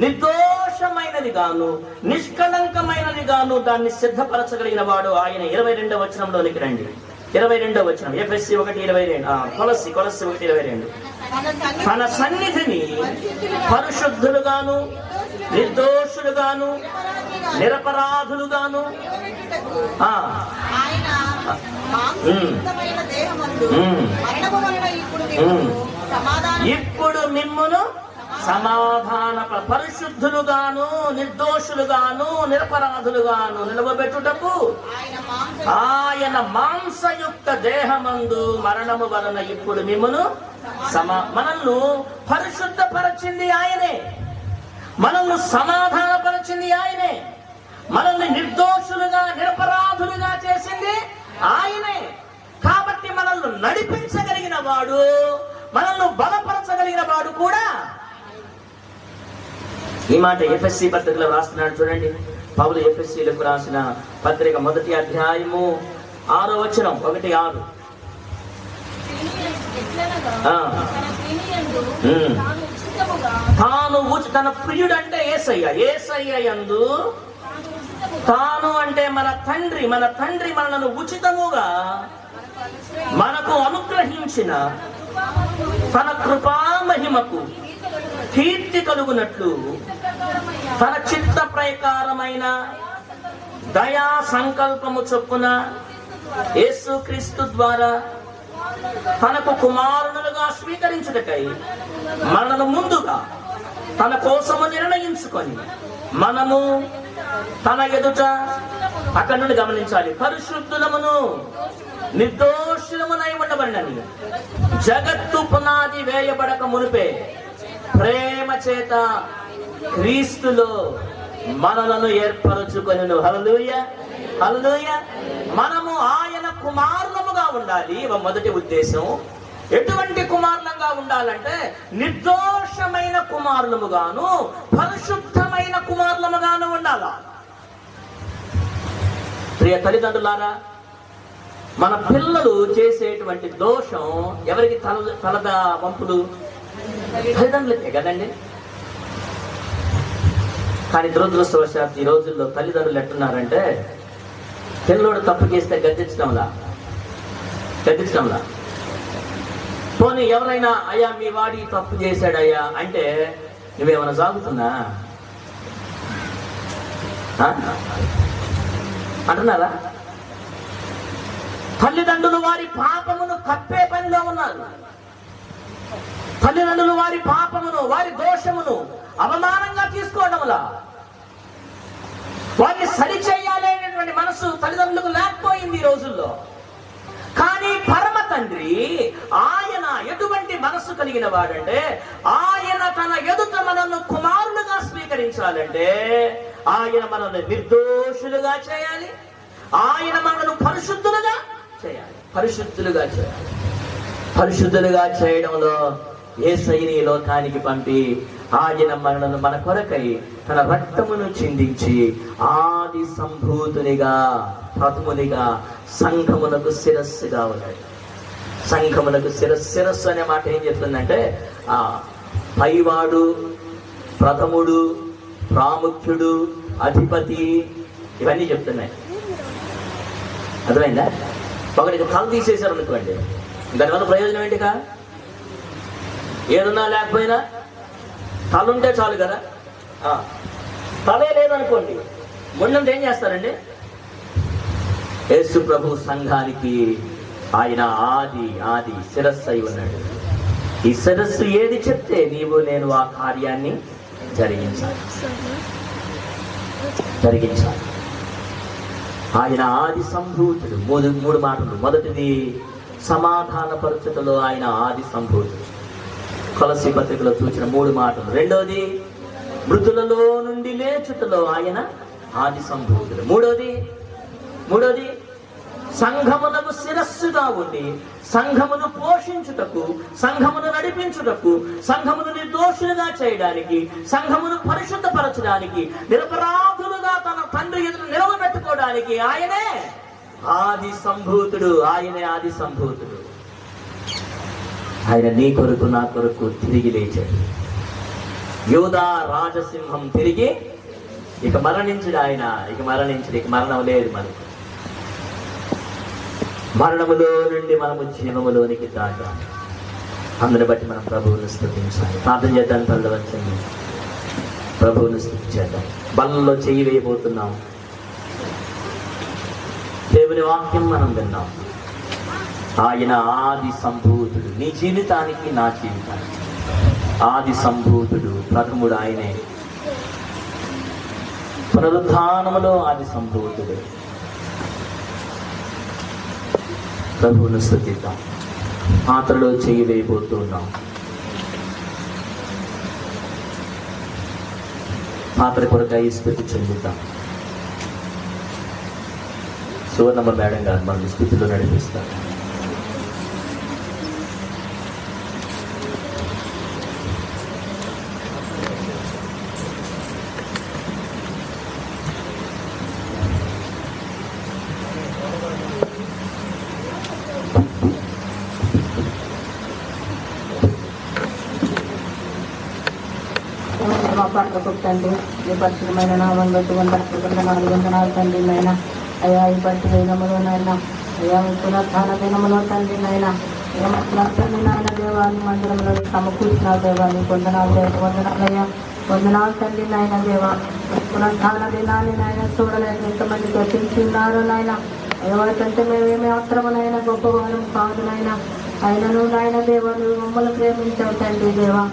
నిర్దోషమైనది గాను నిష్కళంకమైనది గాను దాన్ని సిద్ధపరచగలిగిన వాడు ఆయన. 22వ వచనంలోనికి రండి. 22వ వచనం ఎఫెసీ 1:22. కొలస్సీ 1:22. తన సన్నిధిని పరిశుద్ధులుగాను నిర్దోషులుగాను నిరపరాధులుగాను ఇప్పుడు మిమ్మును సమాధాన పరిశుద్ధులుగాను నిర్దోషులుగాను నిరపరాధులుగాను నిలవబెట్టుటకు ఆయన మాంసయుక్త దేహమందు మరణము వలన ఇప్పుడు మిమ్మును మనల్ని పరిశుద్ధపరచింది ఆయనే, మనల్ని సమాధానపరిచింది ఆయనే, మనల్ని నిర్దోషులుగా నిరపరాధులుగా చేసింది ఆయనే. కాబట్టి మనల్ని నడిపించగలిగిన వాడు, మనల్ని బలపరచగలిగిన వాడు కూడా. ఈ మాట ఎఫెసీ పత్రికలో రాస్తున్నాడు చూడండి. పౌలు ఎఫెసీలకు రాసిన పత్రిక 1వ అధ్యాయము 6వ వచనం 1:6. తన ప్రియుడు అంటే యేసయ్య యందు తాను అంటే మన తండ్రి మనలను ఉచితముగా మనకు అనుగ్రహించిన తన కృపా మహిమకు కీర్తి కలుగునట్లు తన చిత్త ప్రకారమైన దయా సంకల్పము చొప్పున యేసుక్రీస్తు ద్వారా తనకు కుమారునులుగా స్వీకరించుటకై మనను ముందుగా తన కోసము నిర్ణయించుకొని మనము తన ఎదుట అక్కడి నుండి గమనించాలి, పరిశుద్ధులమును నిర్దోషులమునై ఉండబడినని జగత్తు పునాది వేయబడక మునిపే ప్రేమ చేత క్రీస్తులో మనలను ఏర్పరచుకొనెను. హల్లెలూయా, హల్లెలూయా. మనము ఆయన కుమారులముగా ఉండాలి. మొదటి ఉద్దేశం. ఎటువంటి కుమారులంగా ఉండాలంటే నిర్దోషమైన కుమారులముగాను పరిశుద్ధమైన కుమారులముగాను ఉండాలా. ప్రియ తల్లిదండ్రులారా, మన పిల్లలు చేసేటువంటి దోషం ఎవరికి తలద వంపులు? తల్లిదండ్రులకే కదండి. కానీ దురదృష్టవశాత్తు ఈ రోజుల్లో తల్లిదండ్రులు ఎట్టున్నారంటే, పిల్లోడు తప్పు చేస్తే గద్దించడంలా. పోనీ ఎవరైనా అయ్యా మీ వాడి తప్పు చేశాడయ్యా అంటే నువ్వేమైనా సాగుతున్నా అంటున్నారా? తల్లిదండ్రులు వారి పాపమును కప్పే పనిలో ఉన్నారు. తల్లిదండ్రులు వారి పాపమును, వారి దోషమును అవమానంగా తీసుకోవడంలా వారిని సరిచేయాలనేటువంటి మనసు తల్లిదండ్రులకు లేకపోయింది ఈ రోజుల్లో. కానీ పరమ తండ్రి ఆయన ఎటువంటి మనసు కలిగిన వాడంటే, ఆయన తన ఎదుట మనల్ని కుమారులుగా స్వీకరించాలంటే ఆయన మనల్ని నిర్దోషులుగా చేయాలి. ఆయన మనల్ని పరిశుద్ధులుగా చేయాలి. పరిశుద్ధులుగా చేయడంలో యేసయ్యని ఈ లోకానికి పంపి ఆయన మనలను మన కొరకై తన రక్తమును చిందించి ఆది సంభూతునిగా, ప్రథమునిగా సంఘమునకు శిరస్సుగా ఉన్నాడు. సంఘమునకు శిరస్సు అనే మాట ఏం చెప్తుందంటే, ఆ పైవాడు, ప్రథముడు, ప్రాముఖ్యుడు, అధిపతి, ఇవన్నీ చెప్తున్నాయి. అర్థమైందా? ఒకరికి తల తీసేశారు అనుకోండి, దానివల్ల ప్రయోజనం ఏంటిగా? ఏదున్నా లేకపోయినా తలుంటే చాలు కదా. తలే లేదనుకోండి, మొండంతో ఏం చేస్తారండి? యేసు ప్రభు సంఘానికి ఆయన ఆది శిరస్సు అయి ఉన్నాడు. ఈ శిరస్సు ఏది చెప్తే నీవు నేను ఆ కార్యాన్ని జరిగించాలి. ఆయన ఆది సంభూతుడు. మూడు మాటలు. మొదటిది సమాధాన పరచుటలో ఆయన ఆది సంభూతుడు, కొలస్సీ పత్రికలో చూసిన 3 మాటలు. రెండోది మృతులలో నుండి లేచుటలో ఆయన ఆది సంభూతుడు. మూడోది సంఘమునకు శిరస్సుగా ఉండి సంఘమును పోషించుటకు, సంఘమును నడిపించుటకు, సంఘమును నిర్దోషులుగా చేయడానికి, సంఘమును పరిశుద్ధపరచడానికి, నిరపరాధులుగా తన తండ్రి ఎదురు నిలవబెట్టుకోవడానికి ఆయనే ఆది సంభూతుడు. ఆయన నీ కొరకు, నా కొరకు తిరిగి లేచాడు. యూదా రాజసింహం తిరిగి ఇక మరణించడు. ఆయన ఇక మరణం లేదు మనకు. మరణములో నుండి మనము జీవములోనికి దాటాలి. అందుని బట్టి మనం ప్రభువును స్తుతించాలి. ప్రార్థన చేద్దాం. తల్లి వచ్చింది, ప్రభువును స్తుతించేద్దాం. బల్లలో చెయ్యి వేయబోతున్నాం. దేవుని వాక్యం మనం విన్నాం. ఆయన ఆది సంభూతుడు. నీ జీవితానికి, నా జీవితానికి ఆది సంభూతుడు, ప్రథముడు ఆయనే. పునరుద్ధానములో ఆది సంభూతుడు. ప్రభువును స్తుతిద్దాం. పాత్రలో చెయ్యి వేయబోతున్నాం. పాత్ర కొరకై స్తుతి చెందుతాం. సువర్ణమ్మ మేడం గారు మన స్థితిలో నడిపిస్తారు. తండ్రి, ఈ పరిశుభ్రమైన నామం బట్టి 100 తండ్రి నాయన. అయ్యా, ఈ పరిశుభ్ర దినములో నాయన, అయ్యా మీ పునరుత్థాన దినములో తండ్రి నాయన, తండ్రి నాయన దేవాన్ని మందిరంలో సమకూర్చిన దేవాన్ని వందనాలయ్యా వందనాలు తండ్రి నాయన దేవా పునఃస్థాన దినాన్ని నాయన చూడలేదు ఎంతమంది గతించున్నారు నాయన ఎవరికంటే మేమేమి అవసరమునైనా గొప్పవారం కాదు నాయన అయినను నాయన దేవా నువ్వు మమ్మల్ని ప్రేమించావు తండ్రి దేవా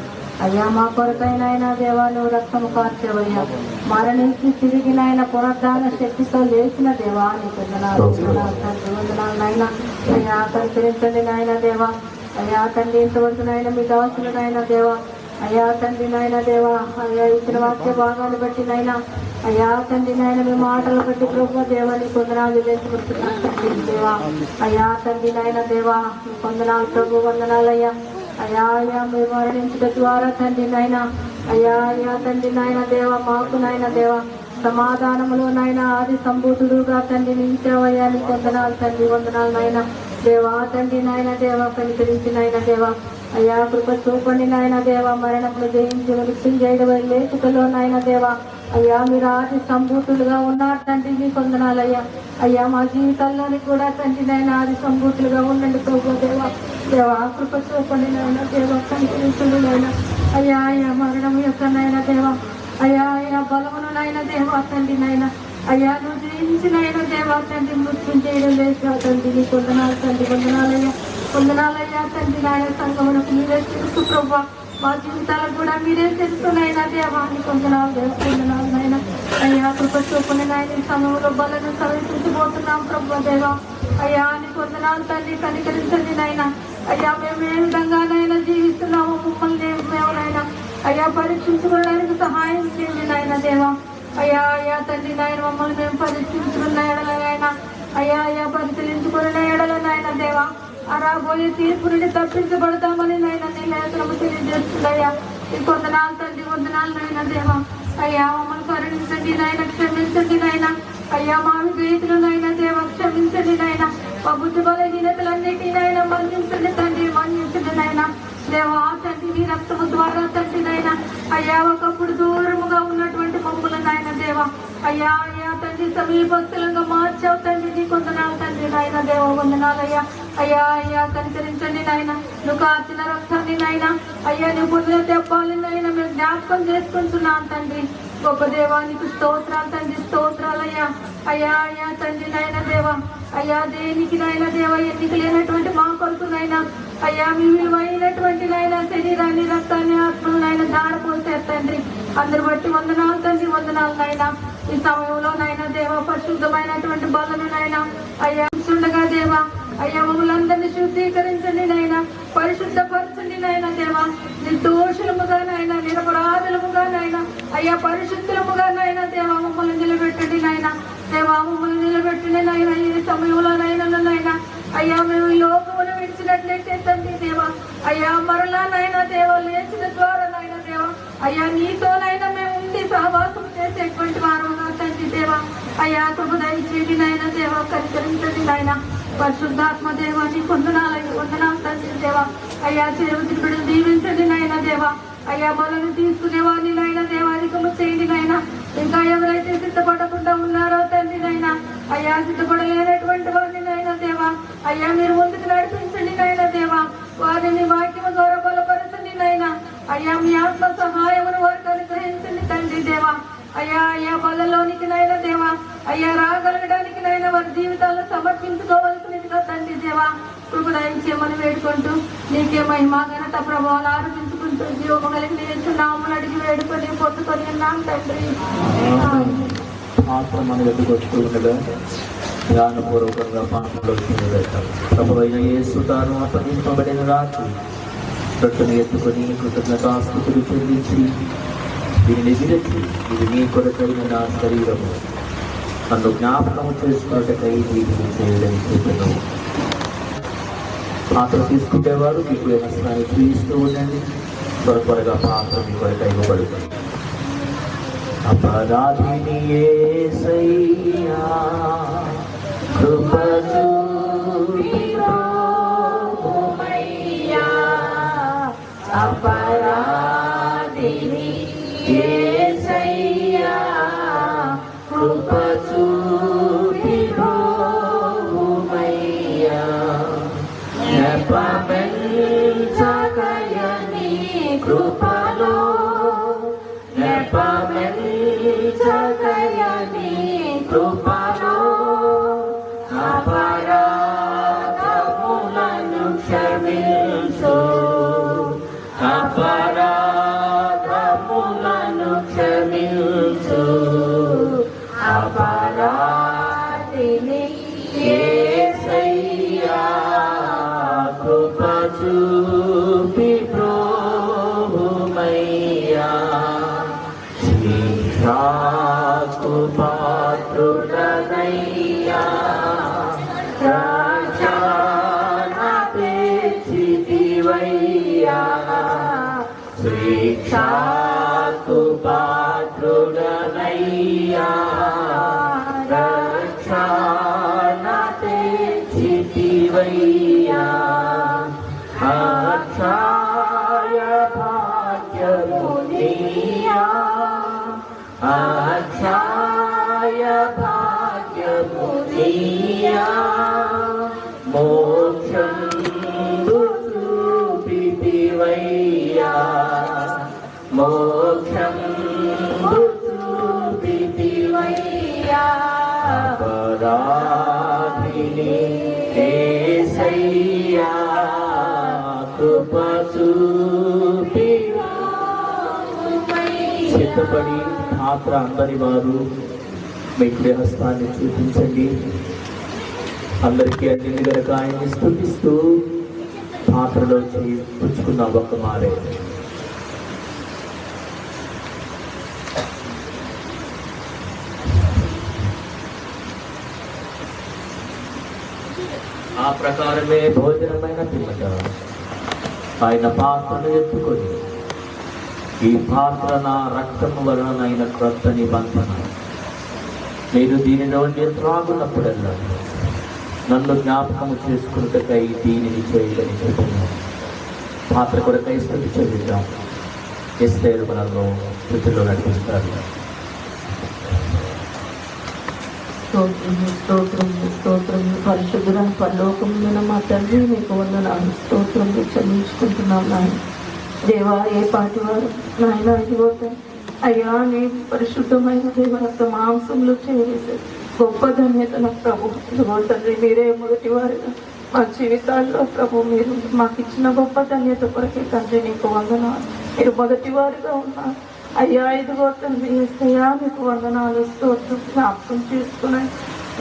అయ్యా మా కొరకైనా దేవా నువ్వు రక్తము కార్చేవయ్యా మరణించి తిరిగి నాయన పునరుద్ధాన శక్తితో లేచిన దేవా నీకు వందనాలు నాయన అయ్యా కనికరించండి నాయన దేవా అయ్యా తండ్రి ఇంతవరకు నాయన మీ దాసులు నాయన దేవా అయ్యా తండ్రి నాయన దేవా అయ్యా ఇచ్చిన వాక్య భాగాన్ని బట్టి నాయన అయ్యా తండ్రి నాయన మీ మాటలు బట్టి ప్రభు దేవా నీ కొందనాలు దేవా అయ్యా తండ్రి నాయన దేవా మీ కొందనాలు ప్రభు వందనాలయ్యా అయ్యా అయ్యా మీరు మరణించడం ద్వారా తండ్రి నాయన అయ్యా అయ్యా తండ్రి నాయన దేవా మాకు నాయన దేవా సమాధానములో నాయన ఆది సంభూతుడుగా తండ్రి నిలిచావయ్యా నీ వందనాలు తండ్రి వందనాలు నాయన దేవా తండ్రి నాయన దేవా కనికరించి నాయన దేవా అయ్యా కృప చూపండి నాయన దేవా మరణములు జయించి వృత్తిని చేయడం లేఖకులో నాయన దేవా అయ్యా మీరు ఆది సంభూతులుగా ఉన్నారు తండ్రి నీ వందనాలయ్యా అయ్యా మా జీవితాల్లోని కూడా తండ్రి నాయన ఆది సంభూతులుగా ఉండండి ప్రభు దేవా దేవా కృప చూపండి నాయన దేవా కనికరించండి నాయన అయ్యా అయ్యా మరణం యొక్క నాయన దేవా అయ్యా అయ్యా బలమును నాయన దేవా తండ్రి నాయన అయ్యా నువ్వు జయించినైనా దేవా తండ్రి మృత్యుం చేయడం లేదు తండ్రి నీ వందనాలు తండ్రి వందనాలయ్యా తండ్రి నాయన సంగమునకు మీరే తెలుసు ప్రభా మా జీవితాలకు కూడా మీరే తెలుసునైనా దేవా నీ వందనాలు నాయన అయ్యా కృప చూపుని నాయన ఈ సమయంలో బలను సమర్పించబోతున్నాం ప్రభు దేవా అయ్యా నీ వందనాలు తండ్రి కనికరించండి నాయన అయ్యా మేము ఏ విధంగానైనా జీవిస్తున్నాము మమ్మల్ని మేమునైనా అయ్యా పరీక్షించుకోవడానికి సహాయం చేయండి నాయన దేవా అయ్యా అయ్యా తండ్రి నాయన మమ్మల్ని మేము పరీక్షించుకున్న ఎడలైనా అయ్యా అయ్యా పరిశీలించుకున్న ఎడలనైనా దేవా ఆ రాబోయే తీర్పు నుండి తప్పించబడతామని నాయన నీ లేఖనము తెలియజేస్తుందయ్యా ఈ వందనాలు తండ్రి వందనాలు నాయన దేవా అయ్యా మమ్మల్ని కరుణించండి నాయన క్షమించండి నాయన అయ్యా మా విధేయతలనైనా దేవా క్షమించండి నాయన మా బుద్ధి బలహీనతలన్నిటినైనా మన్నించండి తండ్రి మన్నించండి నాయన దేవా తండ్రి నీ రక్తము ద్వారా తండ్రి నాయన అయ్యా ఒకప్పుడు దూరముగా ఉన్నటువంటి మమ్మల్ని నాయన దేవా అయ్యా అయ్యా తండ్రి సమీపస్తులంగా మార్చావు తండ్రి నీ వందనాలు తండ్రి నాయన దేవ వందనాలయ్యా అయ్యా అయ్యా కనికరించండి నాయన నువ్వు కాచిన రక్తాన్ని నాయన అయ్యా నువ్వు పొందిన తెప్పాలని నాయన మేము జ్ఞాపకం చేసుకుంటున్నాం తండ్రి గొప్ప దేవానికి స్తోత్రాలు తండ్రి స్తోత్రాలయ్యా అయ్యా అయ్యా తండ్రి నాయన దేవా అయ్యా దేనికి నాయన దేవ ఎన్నిక లేనటువంటి మా కొరకు నాయన అయ్యా మీ విలువైనటువంటి నాయన శరీరాన్ని రక్తాన్ని ఆత్మను నాయన దారిపోసారు తండ్రి అందరు బట్టి వందనాలు తండ్రి వందనాలు నాయన ఈ సమయంలో నాయన దేవ పరిశుద్ధమైనటువంటి బలను నాయన అయ్యా ఉండగా దేవా అయ్యా మమ్మల్ని శుద్ధీకరించండి నాయన పరిశుద్ధపరచండి నాయన దేవా నిర్దోషులముగా నాయన నిరపరాధులముగా నాయన అయ్యా పరిశుద్ధులముగా నాయన దేవా మమ్మల్ని నిలబెట్టండి నాయన దేవా మమ్మల్ని నిలబెట్టండి నాయన ఈ సమయంలో నాయన అయ్యా మేము ఈ లోకమును విడిచినట్లయితే తండ్రి దేవా అయ్యా మరలా నాయన దేవా లేచిన ద్వారా నాయన దేవా అయ్యా నీతోనైనా మేము ఉండి సహవాసం చేసేటువంటి వారుగా తండ్రి దేవా అయ్యా కృప దయచేయండి నాయన దేవా కనికరించండి నాయన పరిశుద్ధాత్మ దేవాన్ని వందనాలు తండ్రి దేవా అయ్యా చేరువుని బిడ్డలు దీవించండి నాయన దేవా అయ్యా బలను తీసుకునే వారిని నాయన దేవాధికము చేయండి నాయన ఇంకా ఎవరైతే సిద్ధపడకుండా ఉన్నారో తండ్రి నాయన అయ్యా సిద్ధపడలేనటువంటి వారిని నాయన దేవా అయ్యా మీరు ముందుకు నడిపించండి నాయన దేవా వారిని వాక్యము ద్వారా బలపరచండి నాయన అయ్యా మీ ఆత్మ సహాయమును వారికి అనుగ్రహించండి తండ్రి దేవా అయ్యా అయ్యా బలలోనికి నాయన దేవా అయ్యా రాగలగడానికి నాయన వారి జీవితాలను సమర్పించుకోవాల్సినదిగా తండ్రి దేవా కృప దయచేయమని వేడుకుంటూ నీకే మహిమ ఘనత ప్రభావాలు ఆరోపించుకుంటూ జీవము కలిగి నామని అడిగి వేడుకొని పొందుకొని ఉన్నాం తండ్రి ఆత్మను వెతుకొస్తూ ఉండగా జ్ఞానపూర్వకంగా పాటలు ప్రభువైన యేసు తాను అప్పగింపబడిన రాత్రి రొట్టెను ఎత్తుకొని కృతజ్ఞతాస్తుతులు చెల్లించి దీనిని విరచి ఇది మీ కొరకైన నా శరీరము నన్ను జ్ఞాపకము చేసుకున్నట్టుకై వీటిని చేయడం చెప్పను. పాత్ర తీసుకునేవారు మీకు నష్టాన్ని చూపిస్తూ ఉండండి. త్వరగా పాత్ర మీ కొరకై ఇవ్వబడుతుంది. అపరాధిని యేసయ్యా కృప చూపిరా అపరాధిని యేసయ్యా కృప చూపిరా నెపమే అక్షయ భాగ్యము నీయా మోక్షం చూపితివయ్యా మోక్షం చూపితివయ్యా అపరాధిని యేసయ్యా కృప చూపి సిద్ధపడి పాత్ర అందరి వారు మీ హస్తాన్ని చూపించండి. అందరికీ అన్ని గనక ఆయన్ని స్తుతిస్తూ పాత్రలో చేయి పుచ్చుకున్న ఒక మారే. ఆ ప్రకారమే భోజనమైన పిమ్మట ఆయన పాత్రను ఎత్తుకొని, ఈ పాత్ర నా రక్తము వలనైన క్రొత్త నిబంధన, మీరు దీని నుండి త్రాగునప్పుడల్లా నన్ను జ్ఞాపకము చేసుకున్నకై దీనిని చేయదని చెప్తున్నాను. పాత్ర కొరకై స్తుతి చెల్లిద్దాం. ఎస్తేరు మనలో స్థితిలో నడిపిస్తారు. స్తోత్రం పరిశుద్ధుల పరలోకమున మా తండ్రి మీకు వందనాలు స్తోత్రం చెల్లించుకుంటున్నాం. నాయన దేవా, ఏ పాటి వారు నాయన ఇదిగోతాయి అయ్యా, నీ పరిశుద్ధమైన దేవరక్త మాంసంలో చేరేసే గొప్ప ధన్యత నా ప్రభు. ఇదిగో తండ్రి, మీరే మొదటి వారుగా మా జీవితాల్లో ప్రభు మీరు మాకు ఇచ్చిన గొప్ప ధన్యత కొరకే తండ్రి నీకు వందనాలు. మీరు మొదటి వారుగా ఉన్నారు అయ్యా. ఇదిగో తండ్రి అయ్యా, మీకు వందనాలు స్తోత్రం జ్ఞాపకం చేసుకున్నాయి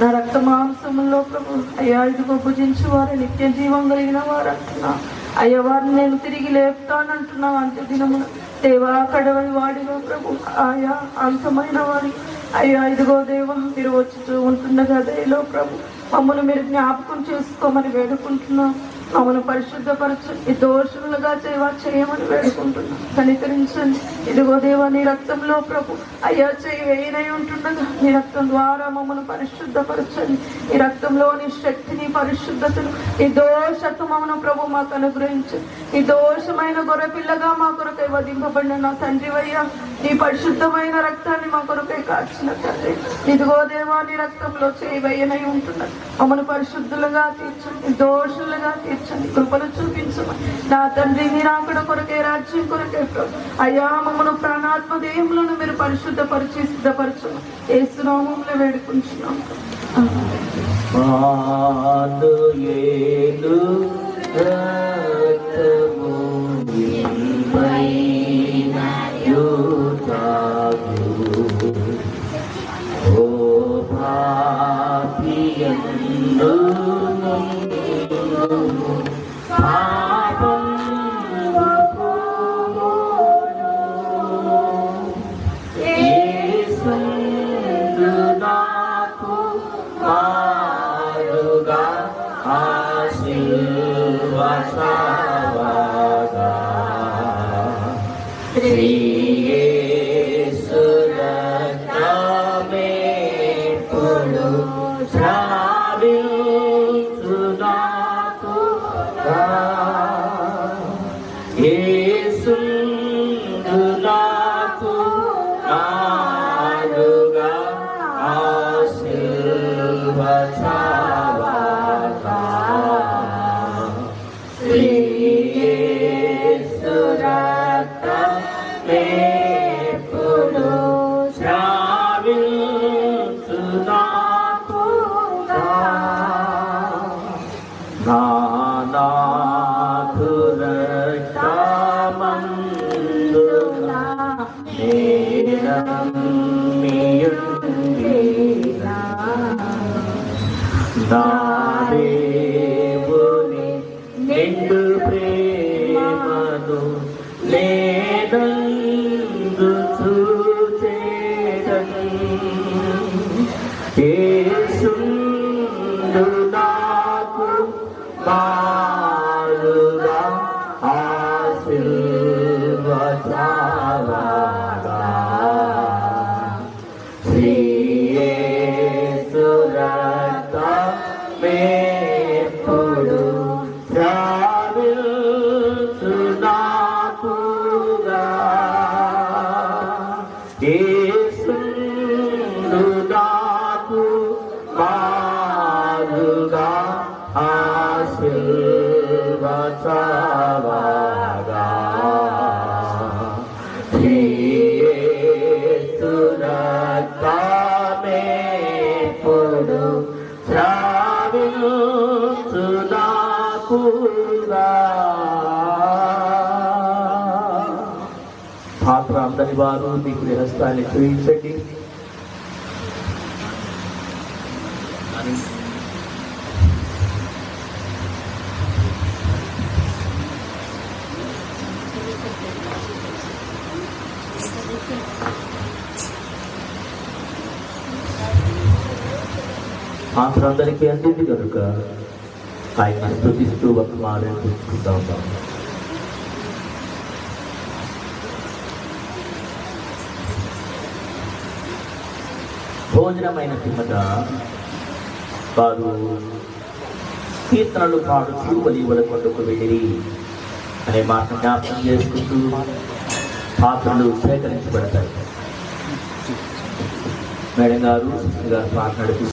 నా రక్త మాంసంలో ప్రభు అయ్యా. ఇదిగో భుజించి వారు నిత్య జీవం కలిగిన వారు అంటున్నా అయ్యా. వారిని నేను తిరిగి లేపుతానంటున్నా అంత్య దినమున దేవా. కడవలి వాడిగా ప్రభు ఆయా అంతమైన వాడి అయ్యా. ఇదిగో దేవా, మీరు వచ్చుతూ ఉంటుండగా దయలో ప్రభు మమ్మల్ని మీరు జ్ఞాపకం చేసుకోమని వేడుకుంటున్నాం. మమ్మల్ని పరిశుద్ధపరచండి, దోషులుగా చేయమని వేడుకుంటున్నాం. కనికరించండి. ఇదిగో దేవా, నీ రక్తంలో ప్రభు అయ్యా చేయి వేయనై ఉంటుండగా నీ రక్తం ద్వారా మమ్మల్ని పరిశుద్ధపరచండి. ఈ రక్తంలోని శక్తిని పరిశుద్ధతను ఈ దోషత్వమును ప్రభు మాకు అనుగ్రహించండి. ఈ దోషమైన గొర్రెపిల్లగా మా కొరకై వధింపబడిన నా తండ్రివయ్యా, నీ పరిశుద్ధమైన రక్తాన్ని మా కొరకై కాచిన తండ్రి. ఇదిగో దేవా, నీ రక్తంలో చేయి వేయనై ఉంటున్నది మమ్మల్ని పరిశుద్ధులుగా తీర్చండి, దోషులుగా తీర్చండి, కృపను చూపించమని నా తండ్రి. మీరు అక్కడ కొరకే రాజ్యం కొరకే ప్రభు అయ్యా మమ్మల్ని ప్రాణాత్మ దేహములను మీరు పరిశుద్ధపరిచి సిద్ధపరచమని యేసు నామములో వేడుకుంటున్నాం. నిండు ప్రేమను లేదందు చూచేదని యేసుండు నాకు మారుగా ఆశీర్వచావగా శ్రీ యేసు రక్తమే ఎప్పుడు ప్రావిల్చునాకుగా యేసు పాత్ర అందని వారు మీకు హస్తాన్ని చూపించండి. పాత్ర అందరికీ అందింది కనుక ఆయన స్తుతిస్తూ ఒక మాటను పుచ్చుకుంటా ఉంటాం. భోజనమైన పిమ్మట వారు కీర్తనలు పాడుతూ ఒలీవల కొండకు వెళ్ళి అనే మాట జ్ఞాపకం చేసుకుంటూ పాత్రలు సేకరించబడతాయి. మేడం గారు మాట్లాడుతూ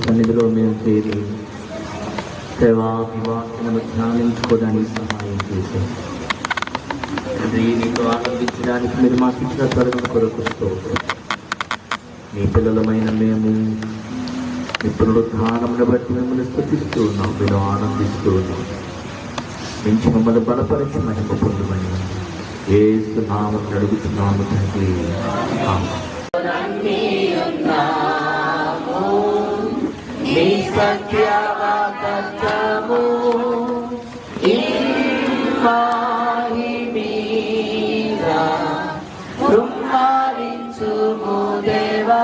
సన్నిధిలో మేము చేరి దేవా మీ వాక్యమును ధ్యానించుకోవడానికి సహాయం చేశాం తండ్రి. నీకు ఆనందించడానికి మీరు మాకు ఇచ్చిన తరుణం కొరకు స్తోత్రం. మీ పిల్లలమైన మేము మీ పునరుద్ధానమును బట్టి మిమ్మల్ని స్తుతిస్తూ ఉన్నాం, మీరు ఆనందిస్తూ ఉన్నాం. మించి మమ్మల్ని బలపరిచి మహిమ పొందమని యేసు నామమున అడుగుతున్నాము తండ్రి. ఆమేన్. నీ సత్యవాక్యము ఇమ్మాహిమీరా రుమ్మారించుము దేవా,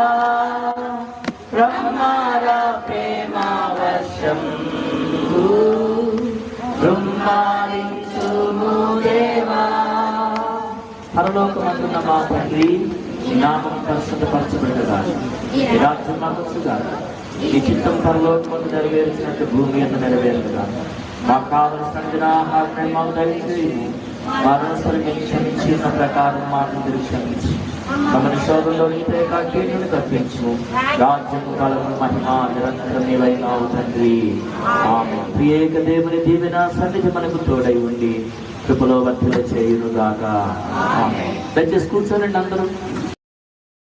బ్రహ్మార ప్రేమ వర్షం రుమ్మారించుము దేవా. పరలోకమందున్న మా తండ్రి, నీ నామం పరిశుద్ధపరచబడుగా, నీ రాజ్యం మాకొచ్చుగా, నీ చిత్తం పరలోకమందు నెరవేర్చినట్టు భూమి అందు నెరవేరుగా. మాకు కావలసిన ఆహారం మాకు దయచేయము, వారసులను క్షమించిన ప్రకారం మాకు క్షమించి మమ్మల్ని శోధంలోని కీడును తప్పించు. రాజ్యం కాలము మహిమ నిరంతరం నీవైనావు తండ్రి. ఆమేన్. ప్రియేక దేవుని దీవెన సన్నిధి మనకు తోడై ఉండి కృపలో వర్ధిల్ల చేయునుగాక. ఆమేన్. దయచేసి కూర్చోనండి అందరూ.